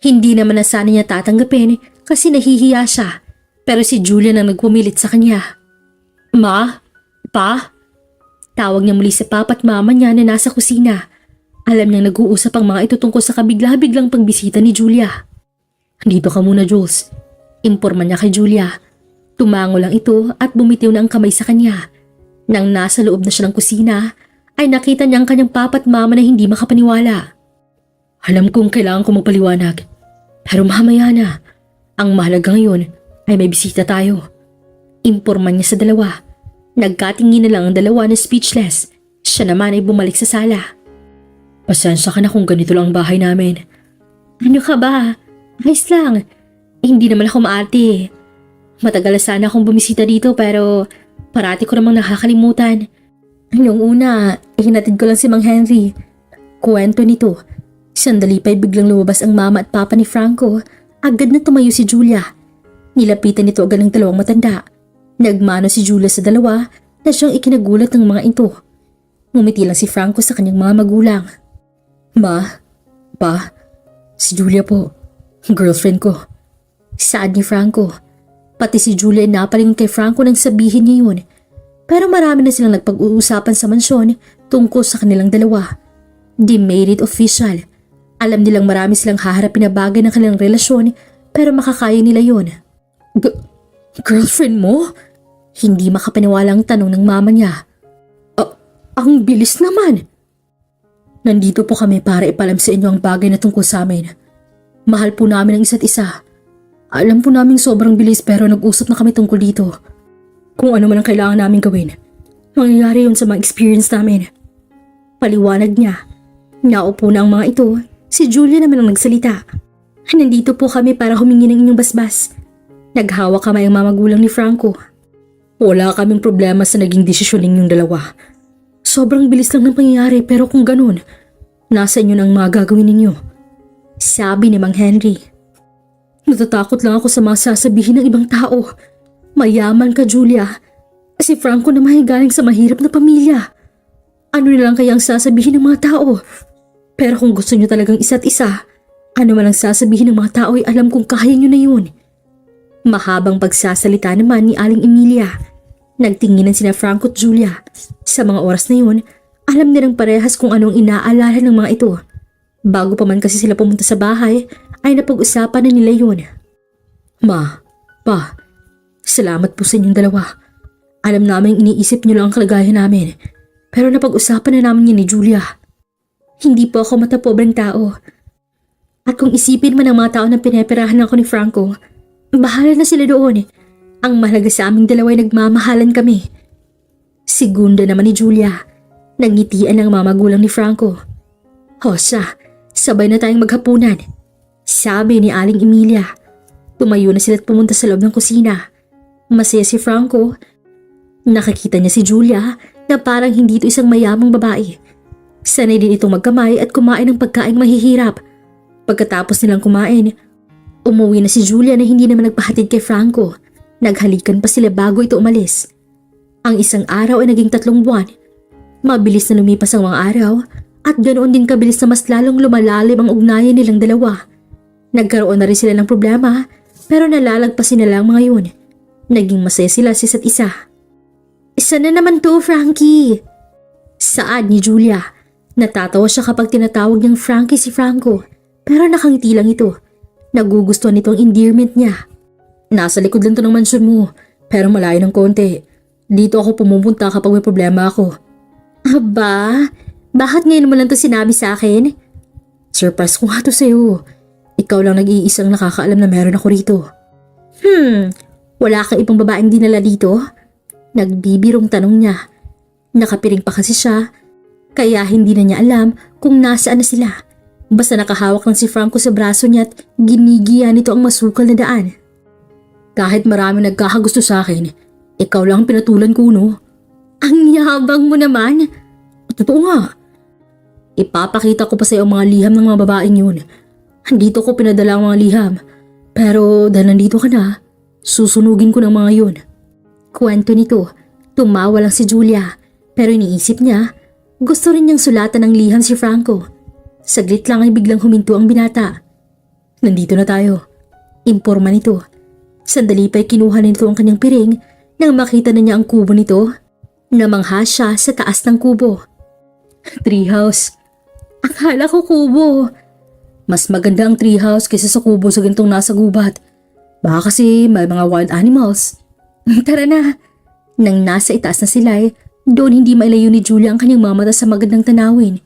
Hindi naman na sana niya tatanggapin kasi nahihiya siya, pero si Julia nang nagpumilit sa kanya. Ma? Pa? Tawag niya muli sa papa at mama niya na nasa kusina. Alam niyang nag-uusap ang mga ito tungkol sa kabigla-biglang pagbisita ni Julia. Dito ka muna, Jules. Imporma niya kay Julia. Tumango lang ito at bumitiw na ang kamay sa kanya. Nang nasa loob na siya ng kusina, ay nakita niya ang kanyang papa at mama na hindi makapaniwala. Alam kong kailangan ko magpaliwanag, pero mamaya na. Ang mahalaga ngayon ay may bisita tayo. Imporma niya sa dalawa. Nagkatingin na lang ang dalawa na speechless. Siya naman ay bumalik sa sala. Pasensya ka na kung ganito lang ang bahay namin. Ano ka ba? Ayos lang. Hindi naman ako maarte. Matagal na sana akong bumisita dito pero parati ko namang nakakalimutan. Noong una, hinatid ko lang si Mang Henry. Kwento nito. Sandali pa'y biglang lumabas ang mama at papa ni Franco. Agad na tumayo si Julia. Nilapitan nito agad ng dalawang matanda. Nagmano si Julia sa dalawa na siyang ikinagulat ng mga ito. Ngumiti lang si Franco sa kanyang mga magulang. Ma, pa, si Julia po, girlfriend ko. Saad ni Franco. Pati si Julia ay napalingon kay Franco nang sabihin niya yun. Pero marami na silang nagpag-uusapan sa mansyon tungkol sa kanilang dalawa. They made it official. Alam nilang marami silang haharapin na bagay ng kanilang relasyon pero makakaya nila yun. Girlfriend mo? Hindi makapaniwala ang tanong ng mama niya. Ang bilis naman. Nandito po kami para ipalam sa inyo ang bagay na tungkol sa amin. Mahal po namin ang isa't isa. Alam po naming sobrang bilis pero nag-usap na kami tungkol dito. Kung ano man ang kailangan namin gawin, mangyayari yun sa mga experience namin. Paliwanag niya. Naupo na ang mga ito. Si Julia naman ang nagsalita. Nandito po kami para humingi ng inyong basbas. Naghawak kamay ang mga magulang ni Franco. Wala kaming problema sa naging desisyon ninyong dalawa. Sobrang bilis lang ng pangyayari pero kung ganun, nasa inyo na ang mga gagawin ninyo. Sabi ni Mang Henry. Natatakot lang ako sa mga sasabihin ng ibang tao. Mayaman ka, Julia. Si Franco naman ay galing sa mahirap na pamilya. Ano na lang kaya ang sasabihin ng mga tao? Pero kung gusto nyo talagang isa't isa, ano man ang sasabihin ng mga tao ay alam kong kaya nyo na yun. Mahabang pagsasalita naman ni Aling Emilia. Nagtinginan sina Franco at Julia. Sa mga oras na yun, alam nilang parehas kung anong inaalala ng mga ito. Bago pa man kasi sila pumunta sa bahay, ay napag-usapan na nila yun. Ma, pa, salamat po sa inyong dalawa. Alam namin iniisip niyo lang ang kalagayan namin. Pero napag-usapan na namin yun ni Julia. Hindi po ako matapobrang tao. At kung isipin man ang mga tao na pineperahan ako ni Franco, bahala na sila doon. Ang mahalaga sa aming dalawa ay nagmamahalan kami. Segunda naman ni Julia. Nangitian ang mga magulang ni Franco. Hosa, sabay na tayong maghapunan. Sabi ni Aling Emilia. Tumayo na sila at pumunta sa loob ng kusina. Masaya si Franco. Nakakita niya si Julia na parang hindi ito isang mayamang babae. Sanay din itong magkamay at kumain ng pagkaing mahihirap. Pagkatapos nilang kumain, umuwi na si Julia na hindi naman nagpahatid kay Franco. Naghalikan pa sila bago ito umalis. Ang isang araw ay naging 3 buwan. Mabilis na lumipas ang mga araw at ganoon din kabilis na mas lalong lumalalim ang ugnayan nilang dalawa. Nagkaroon na rin sila ng problema pero nalalagpasin na lang mga yun. Naging masaya sila sa isa't isa. Isa na naman to, Frankie. Saad ni Julia. Natatawa siya kapag tinatawag niyang Frankie si Franco, pero nakangiti lang ito. Nagugustuhan nito ang endearment niya. Nasa likod lang to ng mansyon mo, pero malayo ng konti. Dito ako pumupunta kapag may problema ako. Aba, bakit ngayon mo lang to sinabi sa akin? Surprise ko nga to sa'yo. Ikaw lang nag-iisang nakakaalam na meron ako rito. Wala kang ibang babaeng dinala dito? Nagbibirong tanong niya. Nakapiring pa kasi siya. Kaya hindi na niya alam kung nasaan na sila. Basta nakahawak lang si Franco sa braso niya at ginigiya nito ang masukal na daan. Kahit marami nagkakagusto sa akin, ikaw lang ang pinatulan ko, no? Ang yabang mo naman. Totoo nga. Ipapakita ko pa sa iyo ang mga liham ng mga babaeng yun. Andito ko pinadala ang mga liham. Pero dahil nandito ka na, susunugin ko ng mga yun. Kwento nito. Tumawa lang si Julia, pero iniisip niya, gusto rin niyang sulatan ng liham si Franco. Saglit lang ay biglang huminto ang binata. Nandito na tayo. Imporma nito. Sandali pa'y kinuha nito ang kanyang piring nang makita na niya ang kubo nito. Namangha siya sa taas ng kubo. Treehouse. Akala ko kubo. Mas maganda ang treehouse kaysa sa kubo sa gantong nasa gubat. Baka kasi may mga wild animals. Tara na. Nang nasa itaas na sila, doon hindi mailayo ni Julia ang kanyang mamata sa magandang tanawin.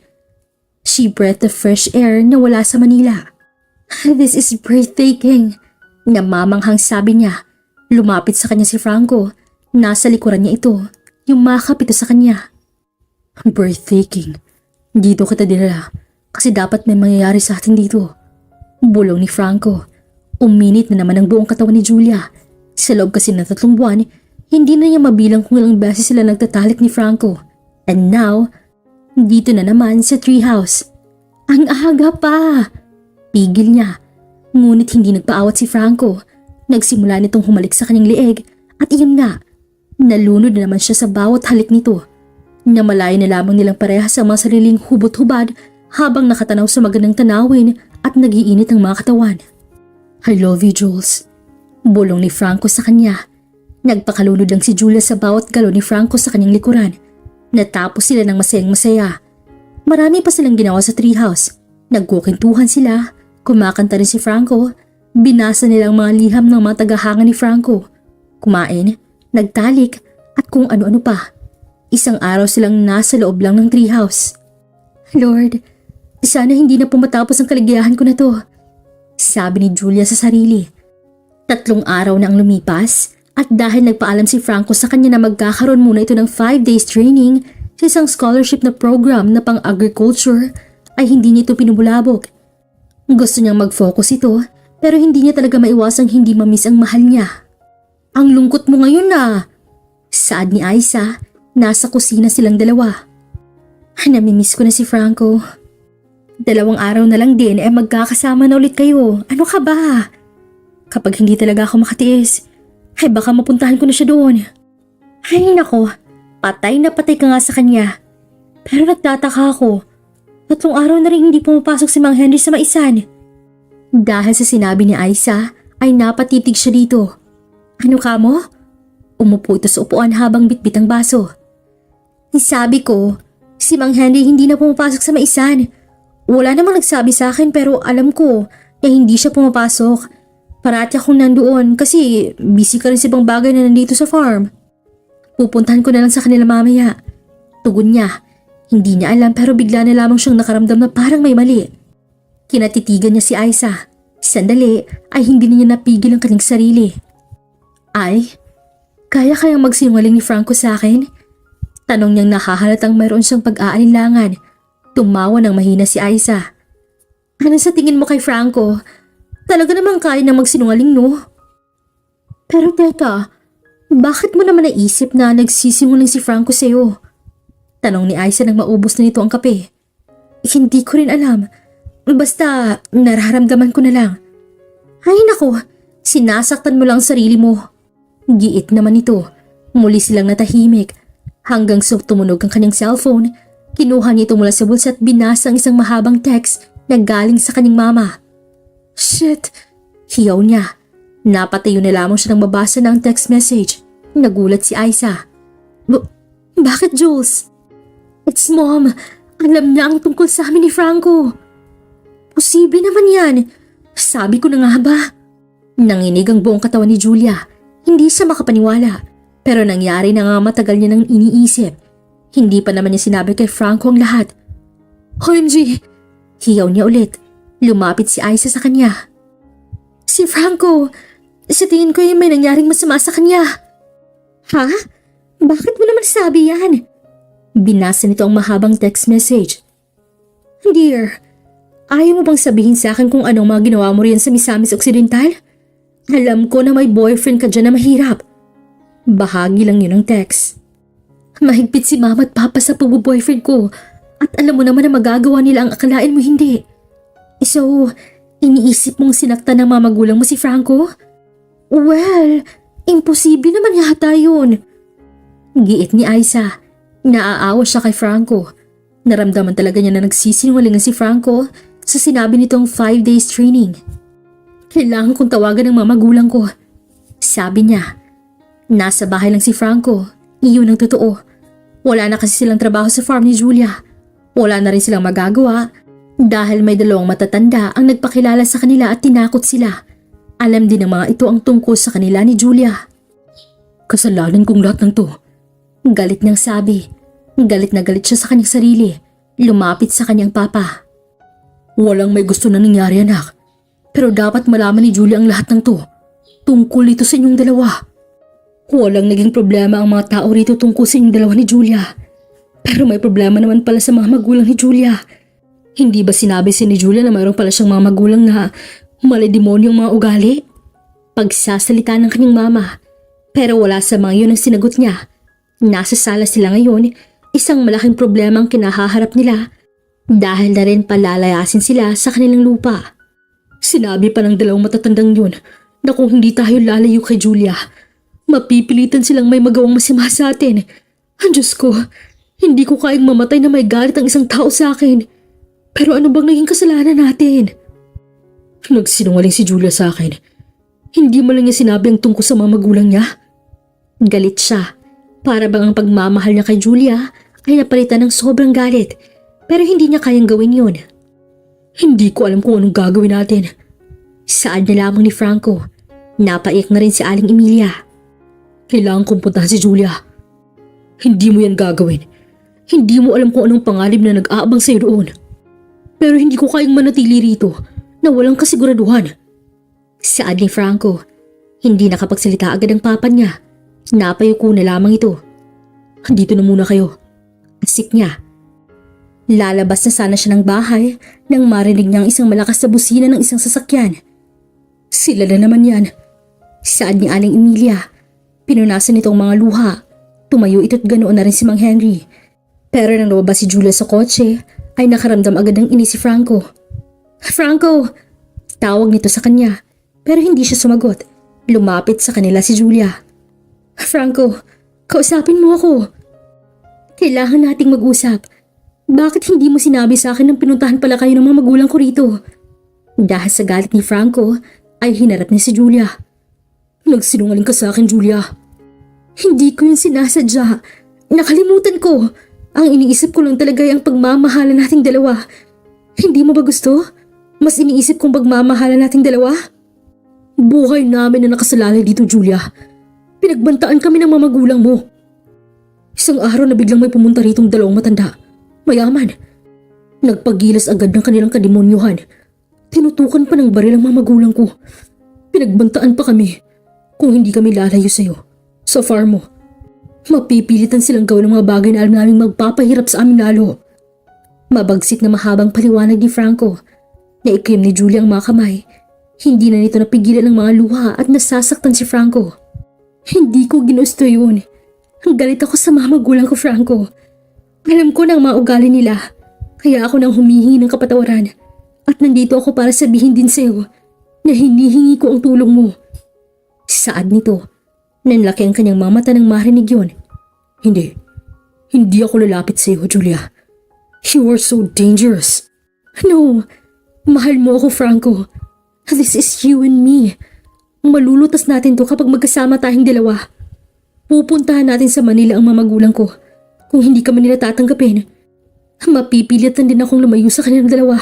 She breathed the fresh air na wala sa Manila. This is breathtaking. Namamanghang sabi niya. Lumapit sa kanya si Franco. Nasa likuran niya ito. Yung makapito sa kanya. Breathtaking. Dito kita dinala. Kasi dapat may mangyayari sa atin dito. Bulong ni Franco. Uminit na naman ang buong katawan ni Julia. Sa loob kasi ng 3 buwan, hindi na niya mabilang kung ilang beses sila nagtatalik ni Franco. And now, dito na naman sa treehouse. Ang aga pa! Pigil niya. Ngunit hindi nagpaawat si Franco. Nagsimula nitong humalik sa kanyang leeg at iyon nga, nalunod na naman siya sa bawat halik nito. Namalayan na lamang nilang parehas sa mga sariling hubot-hubad habang nakatanaw sa magandang tanawin at nagiinit ang mga katawan. I love you, Jules. Bulong ni Franco sa kanya. Nagpakalunod lang si Julia sa bawat galaw ni Franco sa kanyang likuran. Natapos sila ng masayang-masaya. Marami pa silang ginawa sa treehouse. Nagkukintuhan sila, kumakanta rin si Franco, binasa nilang mga liham ng mga tagahanga ni Franco. Kumain, nagtalik at kung ano-ano pa. Isang araw silang nasa loob lang ng treehouse. Lord, sana hindi na pumatapos ang kaligayahan ko na to. Sabi ni Julia sa sarili. 3 araw na ang lumipas. At dahil nagpaalam si Franco sa kanya na magkakaroon muna ito ng 5 days training sa isang scholarship na program na pang-agriculture, ay hindi niya ito pinubulabog. Gusto niyang mag-focus ito pero hindi niya talaga maiwasang hindi mamiss ang mahal niya. Ang lungkot mo ngayon na! Saad ni Aiza, nasa kusina silang dalawa. Namimiss ko na si Franco. 2 araw na lang din magkakasama na ulit kayo. Ano ka ba? Kapag hindi talaga ako makatiis, ay baka mapuntahan ko na siya doon. Ay nako, patay na patay ka nga sa kanya. Pero nagtataka ako, 3 araw na rin hindi pumapasok si Mang Henry sa maisan. Dahil sa sinabi ni Aiza, ay napatitig siya dito. Ano ka mo? Umupo ito sa upuan habang bitbit ang baso. Sabi ko, si Mang Henry hindi na pumapasok sa maisan. Wala namang nagsabi sa akin pero alam ko na hindi siya pumapasok. Parati akong nandoon kasi busy ka rin sa ibang bagay na nandito sa farm. Pupuntahan ko na lang sa kanila mamaya. Tugon niya. Hindi niya alam pero bigla na lamang siyang nakaramdam na parang may mali. Kinatitigan niya si Aiza. Sandali ay hindi na niya napigil ang kanyang sarili. Ay, kaya kayang magsinungaling ni Franco sa akin? Tanong niyang nakahalatang mayroon siyang pag-aalinlangan. Tumawa ng mahina si Aiza. Ano sa tingin mo kay Franco? Talaga namang kaya na magsinungaling, no? Pero teka, bakit mo naman naisip na nagsisinungaling si Franco sa'yo? Tanong ni Aiza nang maubos na nito ang kape. Hindi ko rin alam. Basta nararamdaman ko na lang. Ay nako, sinasaktan mo lang sarili mo. Giit naman ito. Muli silang natahimik. Hanggang sa tumunog ang kanyang cellphone, kinuha niya ito mula sa bulsa at binasa ang isang mahabang text na galing sa kanyang mama. Shit! Hiyaw niya. Napatayo na lamang siya nang mabasa ng text message. Nagulat si Aiza. Bakit, Jules? It's Mom. Alam niya ang tungkol sa amin ni Franco. Posible naman yan. Sabi ko na nga ba? Nanginig ang buong katawan ni Julia. Hindi siya makapaniwala. Pero nangyari na nga matagal niya nang iniisip. Hindi pa naman niya sinabi kay Franco ang lahat. OMG! Hiyaw niya ulit. Lumapit si Aiza sa kanya. Si Franco, sa tingin ko may nangyaring masama sa kanya. Ha? Bakit mo naman sabi yan? Binasa nito ang mahabang text message. Dear, ayaw mo bang sabihin sa akin kung anong mga ginawa mo riyan sa Misamis Occidental? Alam ko na may boyfriend ka dyan na mahirap. Bahagi lang yun ang text. Mahigpit si mama at papa sa pag-boyfriend ko at alam mo naman na magagawa nila ang akalain mo hindi. So, iniisip mong sinaktan ng mga magulang mo si Franco? Well, imposible naman yata yun. Giit ni Aiza. Naaawa siya kay Franco. Naramdaman talaga niya na nagsisinungalingan si Franco sa sinabi nitong 5 days training. Kailangan kong tawagan ng mga magulang ko. Sabi niya. Nasa bahay lang si Franco. Iyon ang totoo. Wala na kasi silang trabaho sa farm ni Julia. Wala na rin silang magagawa dahil may dalawang matatanda ang nagpakilala sa kanila at tinakot sila. Alam din ng mga ito ang tungkol sa kanila ni Julia. Kasalanan kong lahat ng to. Galit niyang sabi. Galit na galit siya sa kanyang sarili. Lumapit sa kanyang papa. Walang may gusto na nangyari, anak. Pero dapat malaman ni Julia ang lahat ng to. Tungkol ito sa inyong dalawa. Walang naging problema ang mga tao rito tungkol sa inyong dalawa ni Julia. Pero may problema naman pala sa mga magulang ni Julia. Hindi ba sinabi si ni Julia na mayroon pala siyang mga magulang na malidemonyo ang mga ugali? Pagsasalita ng kanyang mama. Pero wala sa mga yun ang sinagot niya. Nasa sala sila ngayon, isang malaking problema ang kinahaharap nila dahil na rin palalayasin sila sa kanilang lupa. Sinabi pa ng dalawang matatandang yun na kung hindi tayo lalayo kay Julia, mapipilitan silang may magawang masama sa atin. Ang Diyos ko, hindi ko kayang mamatay na may galit ang isang tao sa akin. Pero ano bang naging kasalanan natin? Nagsinungaling si Julia sa akin. Hindi mo lang niya sinabi ang tungkol sa mga magulang niya. Galit siya. Para bang ang pagmamahal niya kay Julia ay napalitan ng sobrang galit. Pero hindi niya kayang gawin yun. Hindi ko alam kung anong gagawin natin. Saan na lamang ni Franco. Napaiyak na rin si Aling Emilia. Kailangan kong puntahan si Julia. Hindi mo yan gagawin. Hindi mo alam kung anong pangalib na nag-aabang sa'yo doon. Pero hindi ko kayang manatili rito na walang kasiguraduhan. Saan ni Franco? Hindi nakapagsalita agad ang papa niya. Napayuko na lamang ito. Dito na muna kayo. Asik niya. Lalabas na sana siya ng bahay nang marinig niya ang isang malakas na busina ng isang sasakyan. Sila na naman yan. Saan ni Aling Emilia? Pinunasan nito ang mga luha. Tumayo ito't ganoon na rin si Mang Henry. Pero nang lumabas si Julia sa kotse, ay nakaramdam agad ng inis si Franco. Franco! Tawag nito sa kanya. Pero hindi siya sumagot. Lumapit sa kanila si Julia. Franco, kausapin mo ako. Kailangan nating mag-usap. Bakit hindi mo sinabi sa akin nang pinuntahan pala kayo ng mga magulang ko rito? Dahil sa galit ni Franco, ay hinarap niya si Julia. Nagsinungaling ka sa akin, Julia. Hindi ko yun sinasadya. Nakalimutan ko. Ang iniisip ko lang talaga ay ang pagmamahalan nating dalawa. Hindi mo ba gusto? Mas iniisip kong pagmamahalan nating dalawa? Buhay namin na nakasalalay dito, Julia. Pinagbantaan kami ng mga magulang mo. Isang araw na biglang may pumunta ritong dalawang matanda. Mayaman. Nagpagilas agad ng kanilang kademonyuhan. Tinutukan pa ng baril ang mga magulang ko. Pinagbantaan pa kami. Kung hindi kami lalayo sa'yo, sa farm mo, mapipilitan silang gawin ng mga bagay na alam naming magpapahirap sa amin lalo. Mabagsik na mahabang paliwanag ni Franco. Naikim ni Julia ang mga kamay. Hindi na nito napigilan ang mga luha at nasasaktan si Franco. Hindi ko ginusto yun. Galit ako sa mga magulang ko, Franco. Alam ko na ang mga ugali nila. Kaya ako nang humihingi ng kapatawaran. At nandito ako para sabihin din sa'yo na hinihingi ko ang tulong mo. Saad nito. Nanlaki ang kanyang mga mata nang marinig yun. Hindi. Hindi ako lalapit sa'yo, Julia. You are so dangerous. No. Mahal mo ako, Franco. This is you and me. Malulutas natin to kapag magkasama tayong dalawa. Pupuntahan natin sa Manila ang mga magulang ko. Kung hindi ka man nila tatanggapin, mapipilitan din akong lumayo sa kanilang dalawa.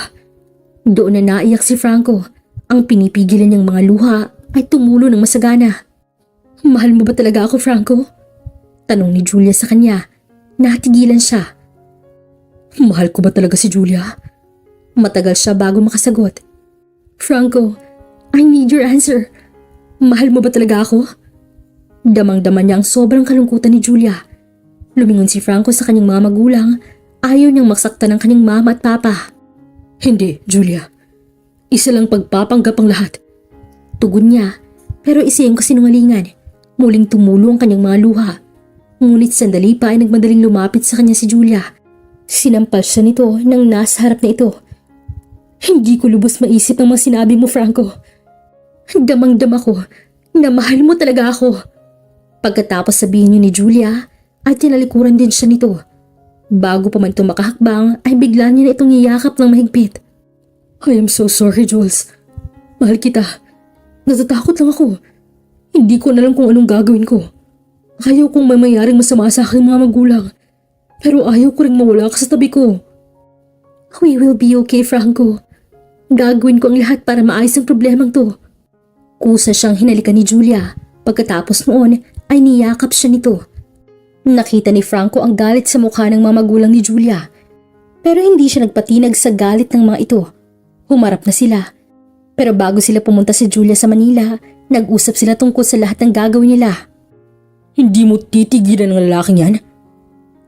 Doon na naiyak si Franco. Ang pinipigilan niyang mga luha ay tumulo ng masagana. Mahal mo ba talaga ako, Franco? Tanong ni Julia sa kanya. Natigilan siya. Mahal ko ba talaga si Julia? Matagal siya bago makasagot. Franco, I need your answer. Mahal mo ba talaga ako? Damang-dama niya ang sobrang kalungkutan ni Julia. Lumingon si Franco sa kanyang mga magulang. Ayaw niyang maksaktan ng kanyang mama at papa. Hindi, Julia. Isa lang pagpapanggap ang lahat. Tugon niya, pero isa yung kasinungalingan. Muling tumulo ang kanyang mga luha. Ngunit sandali pa ay nagmadaling lumapit sa kanya si Julia. Sinampal siya nito nang nasa harap na ito. Hindi ko lubos maisip ang mga sinabi mo, Franco. Damang-dama ko na mahal mo talaga ako. Pagkatapos sabihin niyo ni Julia, ay tinalikuran din siya nito. Bago pa man itong makahakbang ay bigla niya na itong niyakap ng mahigpit. I am so sorry, Jules. Mahal kita. Natatakot lang ako. Hindi ko na alam kung anong gagawin ko. Ayaw kong may mangyaring masama sa aking mga magulang. Pero ayaw ko ring mawala ka sa tabi ko. We will be okay, Franco. Gagawin ko ang lahat para maayos ang problemang to. Kusa siyang hinalikan ni Julia. Pagkatapos noon ay niyakap siya nito. Nakita ni Franco ang galit sa mukha ng mga magulang ni Julia. Pero hindi siya nagpatinag sa galit ng mga ito. Humarap na sila. Pero bago sila pumunta si Julia sa Manila, nag-usap sila tungkol sa lahat ng gagawin nila. Hindi mo titigilan ng lalaking yan?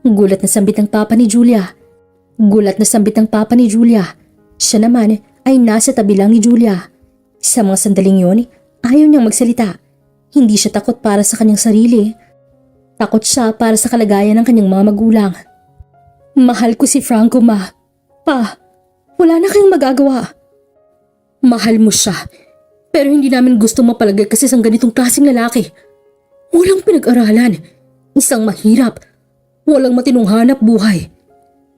Gulat na sambit ng papa ni Julia. Siya naman ay nasa tabi lang ni Julia. Sa mga sandaling yun, ayaw niyang magsalita. Hindi siya takot para sa kanyang sarili. Takot siya para sa kalagayan ng kanyang mga magulang. Mahal ko si Franco, ma. Pa, wala na kayong magagawa. Mahal mo siya, pero hindi namin gusto mapalagay kasi sa ganitong klaseng lalaki. Walang pinag-aralan, isang mahirap, walang matinong hanap buhay.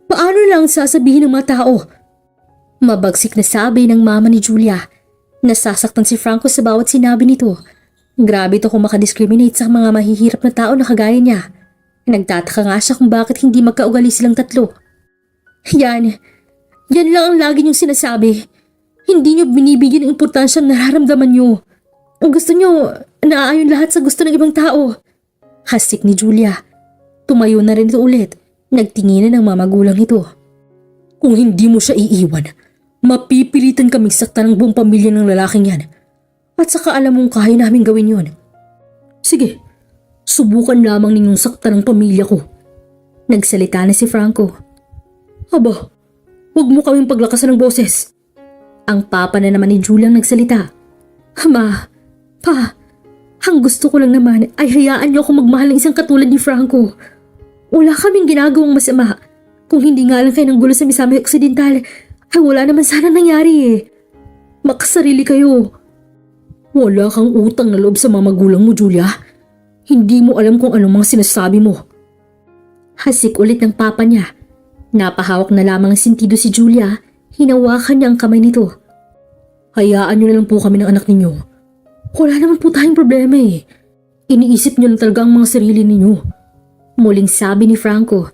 Paano lang sasabihin ng mga tao? Mabagsik na sabi ng mama ni Julia. Nasasaktan si Franco sa bawat sinabi nito. Grabe ito kung makadiscriminate sa mga mahihirap na tao na kagaya niya. Nagtataka nga siya kung bakit hindi magkaugali silang tatlo. Yan lang ang lagi niyong sinasabi. Hindi niyo binibigyan ng importansya ang nararamdaman niyo. Ang gusto niyo, naaayon lahat sa gusto ng ibang tao. Hasik ni Julia. Tumayo na rin ito ulit. Nagtinginan ng mga magulang nito. Kung hindi mo siya iiwan, mapipilitan kaming saktan ng buong pamilya ng lalaking yan. At saka alam mong kaya namin gawin yon. Sige, subukan lamang ninyong saktan ng pamilya ko. Nagsalita na si Franco. Aba, huwag mo kaming paglakasan ng boses. Ang papa na naman ni Julia ang nagsalita. Ma, pa, ang gusto ko lang naman ay hayaan niyo ako magmahal ng isang katulad ni Franco. Wala kaming ginagawang masama. Kung hindi nga lang kayo ng gulo sa Misamis Occidental, ay wala naman sana nangyari eh. Makasarili kayo. Wala kang utang na loob sa mga magulang mo, Julia. Hindi mo alam kung anong mga sinasabi mo. Hasik ulit ng papa niya. Napahawak na lamang ng sentido si Julia. Hinawakan niya ang kamay nito. Hayaan niyo na lang po kami ng anak ninyo. Wala naman po tayong problema eh. Iniisip niyo lang talaga ang mga sarili ninyo. Muling sabi ni Franco.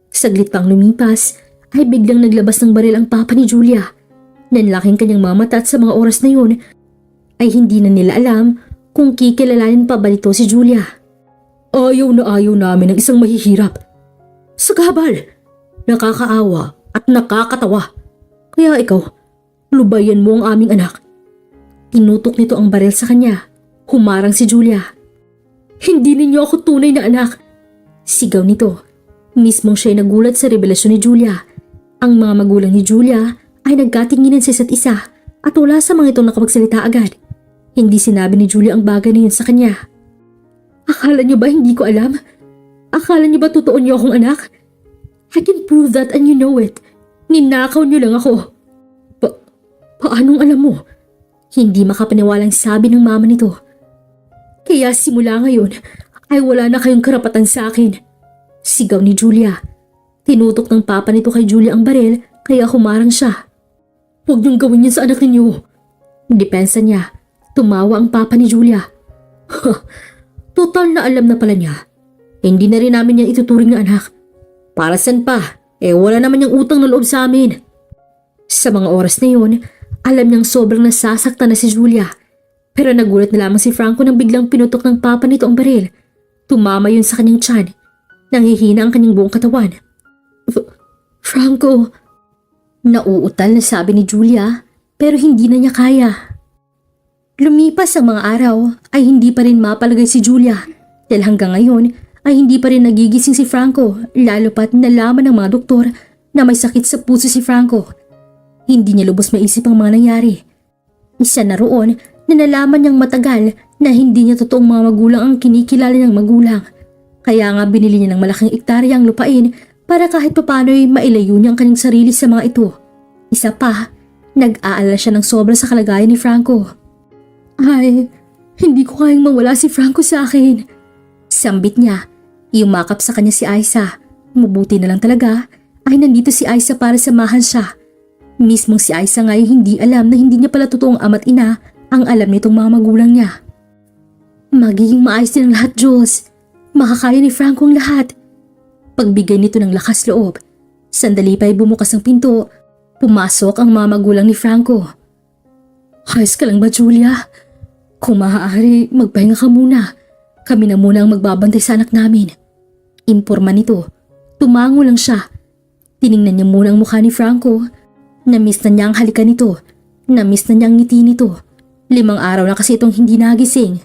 Saglit pang lumipas ay biglang naglabas ng baril ang papa ni Julia. Nanlaking kanyang mamata at sa mga oras na yun ay hindi na nila alam kung kikilalanin pa ba nito si Julia. Ayaw na ayaw namin ng isang mahihirap. Sagabal, nakakaawa at nakakatawa. Kaya ikaw, lubayan mo ang aming anak. Tinutok nito ang baril sa kanya. Humarang si Julia. Hindi ninyo ako tunay na anak. Sigaw nito. Mismong siya'y nagulat sa revelasyon ni Julia. Ang mga magulang ni Julia ay nagkatinginan sa isa't isa at wala sa mga itong nakapagsalita agad. Hindi sinabi ni Julia ang bagay na yun sa kanya. Akala niyo ba hindi ko alam? Akala niyo ba totoo niyo akong anak? I can prove that and you know it. Ninakaw niyo lang ako. Paanong alam mo? Hindi makapaniwalang sabi ng mama nito. Kaya simula ngayon ay wala na kayong karapatan sa akin. Sigaw ni Julia. Tinutok ng papa nito kay Julia ang baril kaya humarang siya. Huwag niyong gawin yan sa anak ninyo. Depensa niya. Tumawa ang papa ni Julia. Total na alam na pala niya. Hindi na rin namin yan ituturing na anak. Para saan pa? Wala naman yung utang na loob sa amin. Sa mga oras na yun, alam niyang sobrang nasasaktan na si Julia. Pero nagulat na lamang si Franco nang biglang pinutok ng papa nito ang baril. Tumama yun sa kanyang tiyan. Nanghihina ang kanyang buong katawan. Franco! Nauutal na sabi ni Julia, pero hindi na niya kaya. Lumipas ang mga araw ay hindi pa rin mapalagay si Julia dahil hanggang ngayon ay hindi pa rin nagigising si Franco lalo pat nalaman ng mga doktor na may sakit sa puso si Franco. Hindi niya lubos maisip ang mga nangyari. Isa na roon na nalaman niyang matagal na hindi niya totoong mga magulang ang kinikilala niyang magulang. Kaya nga binili niya ng malaking ektarya ang lupain para kahit papano'y mailayo niya ang kanyang sarili sa mga ito. Isa pa, nag-aalala siya ng sobra sa kalagayan ni Franco. Ay, hindi ko kayang mawala si Franco sa akin. Sambit niya. Yumakap sa kanya si Aiza. Mabuti na lang talaga ay nandito si Aiza para samahan siya. Mismong si Aiza nga ay hindi alam na hindi niya pala totoong ama't ina ang alam nitong mga magulang niya. Magiging maayos din ang lahat, Jules. Makakaya ni Franco ang lahat. Pagbigay nito ng lakas loob, sandali pa ay bumukas ang pinto. Pumasok ang mga magulang ni Franco. Ayos ka lang ba, Julia? Kung maaari, magpahinga ka muna. Kami na muna ang magbabantay sa anak namin. Imporma nito. Tumango lang siya. Tiningnan niya muna ang mukha ni Franco. Namiss na niya ang halikan nito. Namiss na niya ang ngiti nito. 5 araw na kasi itong hindi nagising.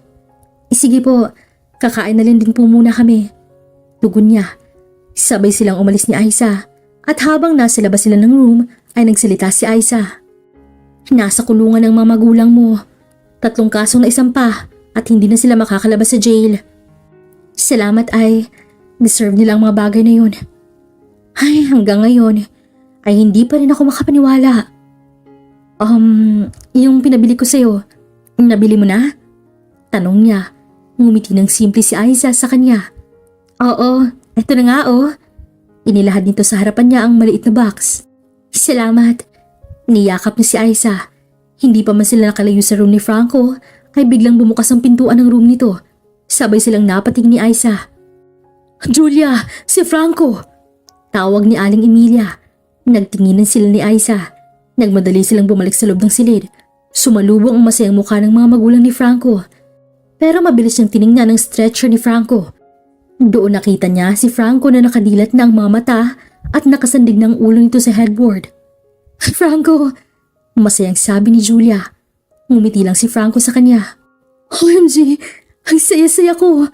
Sige po, kakain na din po muna kami. Tugon niya. Sabay silang umalis ni Aiza. At habang nasa labas sila ng room, ay nagsalita si Aiza. Nasa kulungan ng mga magulang mo. 3 kasong naisampa at hindi na sila makakalabas sa jail. Salamat ay deserve nila ang mga bagay na yun. Ay, hanggang ngayon ay hindi pa rin ako makapaniwala. Yung pinabili ko sa'yo, nabili mo na? Tanong niya. Ngumiti ng simple si Aiza sa kanya. Oo, eto na nga oh. Inilahad nito sa harapan niya ang maliit na box. Salamat. Niyakap niya si Aiza. Hindi pa man sila nakalayo sa room ni Franco ay biglang bumukas ang pintuan ng room nito. Sabay silang napating ni Aiza. Julia, si Franco! Tawag ni Aling Emilia. Nagtinginan sila ni Aiza. Nagmadali silang bumalik sa loob ng silid. Sumalubong ang masayang mukha ng mga magulang ni Franco. Pero mabilis niyang tiningnan ang stretcher ni Franco. Doon nakita niya si Franco na nakadilat na ang mga mata at nakasandig ng ulo nito sa headboard. Franco! Masayang sabi ni Julia. Ngumiti lang si Franco sa kanya. OMG! Ang saya-saya ko!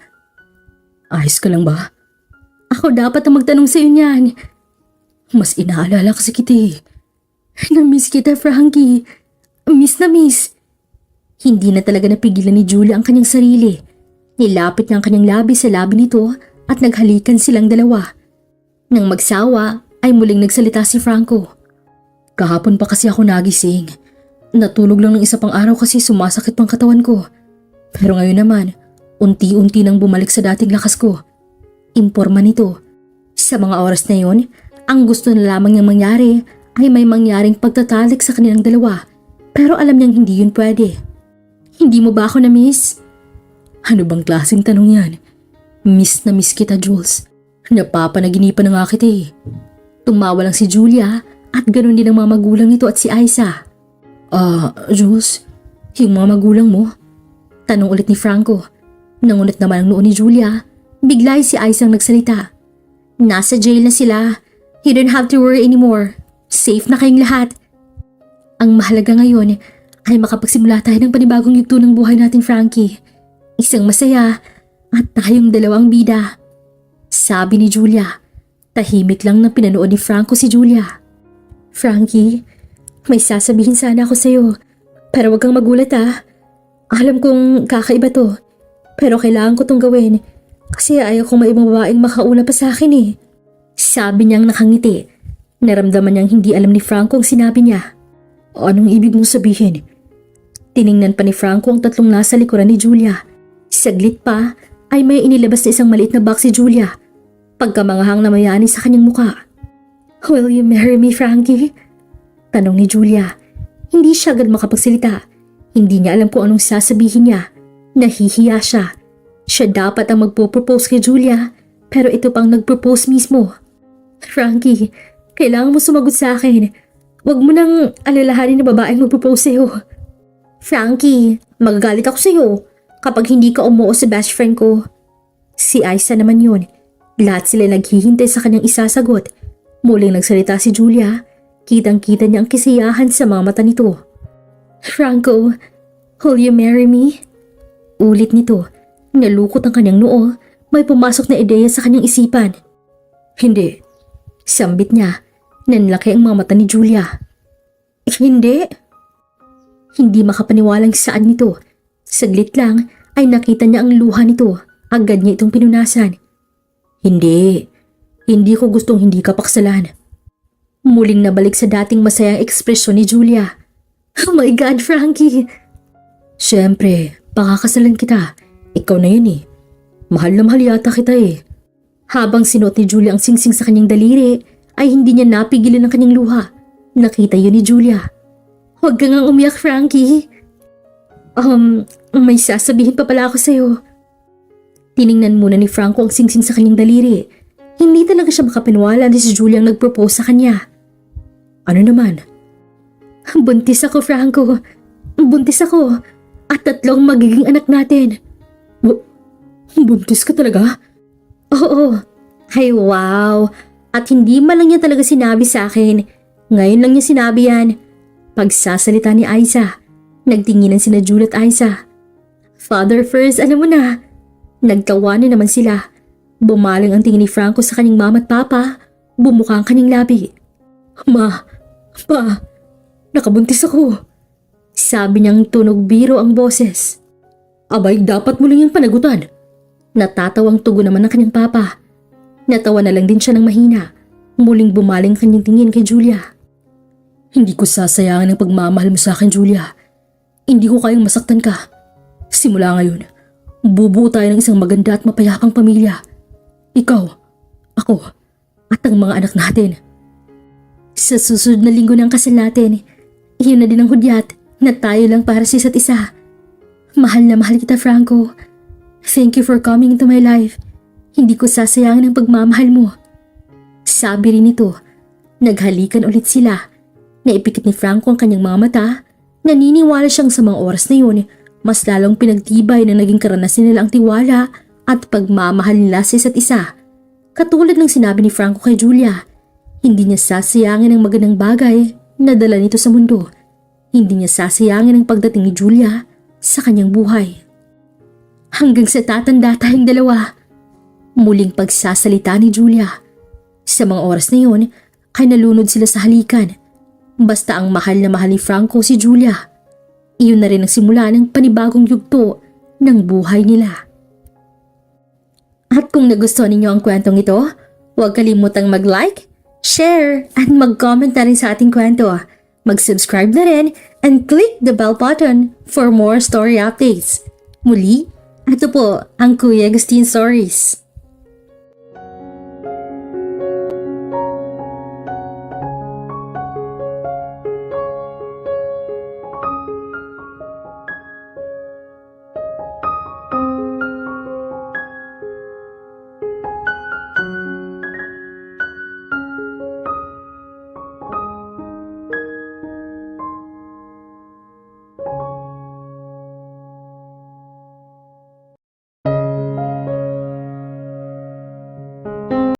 Ayos ka lang ba? Ako dapat ang magtanong sa iyo niyan. Mas inaalala kasi kita eh. Na-miss kita, Frankie. Miss na miss. Hindi na talaga napigilan ni Julia ang kanyang sarili. Nilapit niya ang kanyang labi sa labi nito at naghalikan silang dalawa. Nang magsawa ay muling nagsalita si Franco. Kahapon pa kasi ako nagising. Natulog lang ng 1 pang araw kasi sumasakit pang katawan ko. Pero ngayon naman, unti-unti nang bumalik sa dating lakas ko. Imporma nito. Sa mga oras na yon, ang gusto na lamang niyang mangyari ay may mangyaring pagtatalik sa kanilang dalawa. Pero alam niyang hindi yun pwede. Hindi mo ba ako na-miss? Ano bang klaseng tanong yan? Miss na miss kita, Jules. Napapanaginipan na nga kita eh. Tumawa lang si Julia at ganoon din ang mga magulang nito at si Aiza. Jules, yung mga magulang mo? Tanong ulit ni Franco. Nangunot naman ang noo ni Julia. Bigla si Aiza ang nagsalita. Nasa jail na sila. You don't have to worry anymore. Safe na kayong lahat. Ang mahalaga ngayon ay makapagsimula tayo ng panibagong yugto ng buhay natin, Frankie. Isang masaya at tayong dalawang bida. Sabi ni Julia. Tahimik lang na pinanood ni Franco si Julia. Frankie, may sasabihin sana ako sa'yo. Pero wag kang magulat ah. Alam kong kakaiba to. Pero kailangan ko tong gawin. Kasi ayaw kong may ibang babaeng makauna pa sa akin eh. Sabi niyang nakangiti. Naramdaman niyang hindi alam ni Franco ang sinabi niya. Anong ibig mong sabihin? Tiningnan pa ni Franco ang 3 nasa likuran ni Julia. Saglit pa ay may inilabas na isang maliit na box si Julia. Pagkamangahang na mayani sa kanyang muka. Will you marry me, Frankie? Tanong ni Julia. Hindi siya agad makapagsalita. Hindi niya alam kung anong sasabihin niya. Nahihiya siya. Siya dapat ang magpo-propose kay Julia, pero ito pang nag-propose mismo. Frankie, kailangan mo sumagot sa akin. Huwag mo nang alalahanin na babaeng magpropose sa'yo. Frankie, magagalit ako sa'yo kapag hindi ka umuo sa best friend ko. Si Aiza naman yun. Lahat sila naghihintay sa kanyang isasagot. Muling nagsalita si Julia. Kitang-kita niya ang kisiyahan sa mga mata nito. Franco, will you marry me? Ulit nito. Nalukot ang kanyang noo. May pumasok na ideya sa kanyang isipan. Hindi. Sambit niya. Nanlaki ang mga mata ni Julia. Hindi. Hindi makapaniwalang saan nito. Saglit lang ay nakita niya ang luha nito. Agad niya itong pinunasan. Hindi. Hindi ko gustong hindi ka paksalan. Muling nabalik sa dating masayang ekspresyon ni Julia. Oh my God, Frankie! Siyempre, pakakasalan kita. Ikaw na yun eh. Mahal na mahal yata kita eh. Habang sinuot ni Julia ang singsing sa kanyang daliri, ay hindi niya napigilan ang kanyang luha. Nakita yun ni Julia. Huwag ka ngang umiyak, Frankie. May sasabihin pa pala ako sa'yo. Tiningnan muna ni Franco ang singsing sa kanyang daliri. Hindi talaga siya makapaniwala na si Julia ang nag-propose sa kanya. Ano naman? Buntis ako, Franco. Buntis ako. At 3 magiging anak natin. Buntis ka talaga? Oo. Ay wow. At hindi man lang niya talaga sinabi sa akin. Ngayon lang niya sinabi yan. Pagsasalita ni Aiza. Nagtinginan sina Julia at Aiza. Father first, alam mo na. Nagtawanan naman sila. Bumaling ang tingin ni Franco sa kanyang mama at papa. Bumuka ang kanyang labi. Pa, nakabuntis ako. Sabi niyang tunog biro ang boses. Abay, dapat mo lang yung panagutan. Natatawang tugon naman ng kanyang papa. Natawa na lang din siya ng mahina. Muling bumaling kanyang tingin kay Julia. Hindi ko sasayangan ang pagmamahal mo sa akin, Julia. Hindi ko kayang masaktan ka. Simula ngayon, bubuo tayo ng isang maganda at mapayapang pamilya. Ikaw, ako, at ang mga anak natin. Sa susunod na linggo ng kasal natin, iyon na din ang hudyat na tayo lang para sa isa't isa. Mahal na mahal kita, Franco. Thank you for coming into my life. Hindi ko sasayangin ang pagmamahal mo. Sabi rin nito. Naghalikan ulit sila. Naipikit ni Franco ang kanyang mga mata. Naniniwala siyang sa mga oras na yun, mas lalong pinagtibay na naging karanasan nila ang tiwala at pagmamahal nila sa isa't isa. Katulad ng sinabi ni Franco kay Julia, hindi niya sasayangin ang magandang bagay na dala nito sa mundo. Hindi niya sasayangin ang pagdating ni Julia sa kanyang buhay. Hanggang sa tatanda tayong dalawa. Muling pagsasalita ni Julia. Sa mga oras na yun, ay nalunod sila sa halikan. Basta ang mahal na mahal ni Franco si Julia. Iyon na rin ang simula ng panibagong yugto ng buhay nila. At kung nagustuhan ninyo ang kwentong ito, huwag kalimutang mag-like, share, at mag-comment na rin sa ating kwento. Mag-subscribe na rin and click the bell button for more story updates. Muli, ito po ang Kuya Agustin Stories.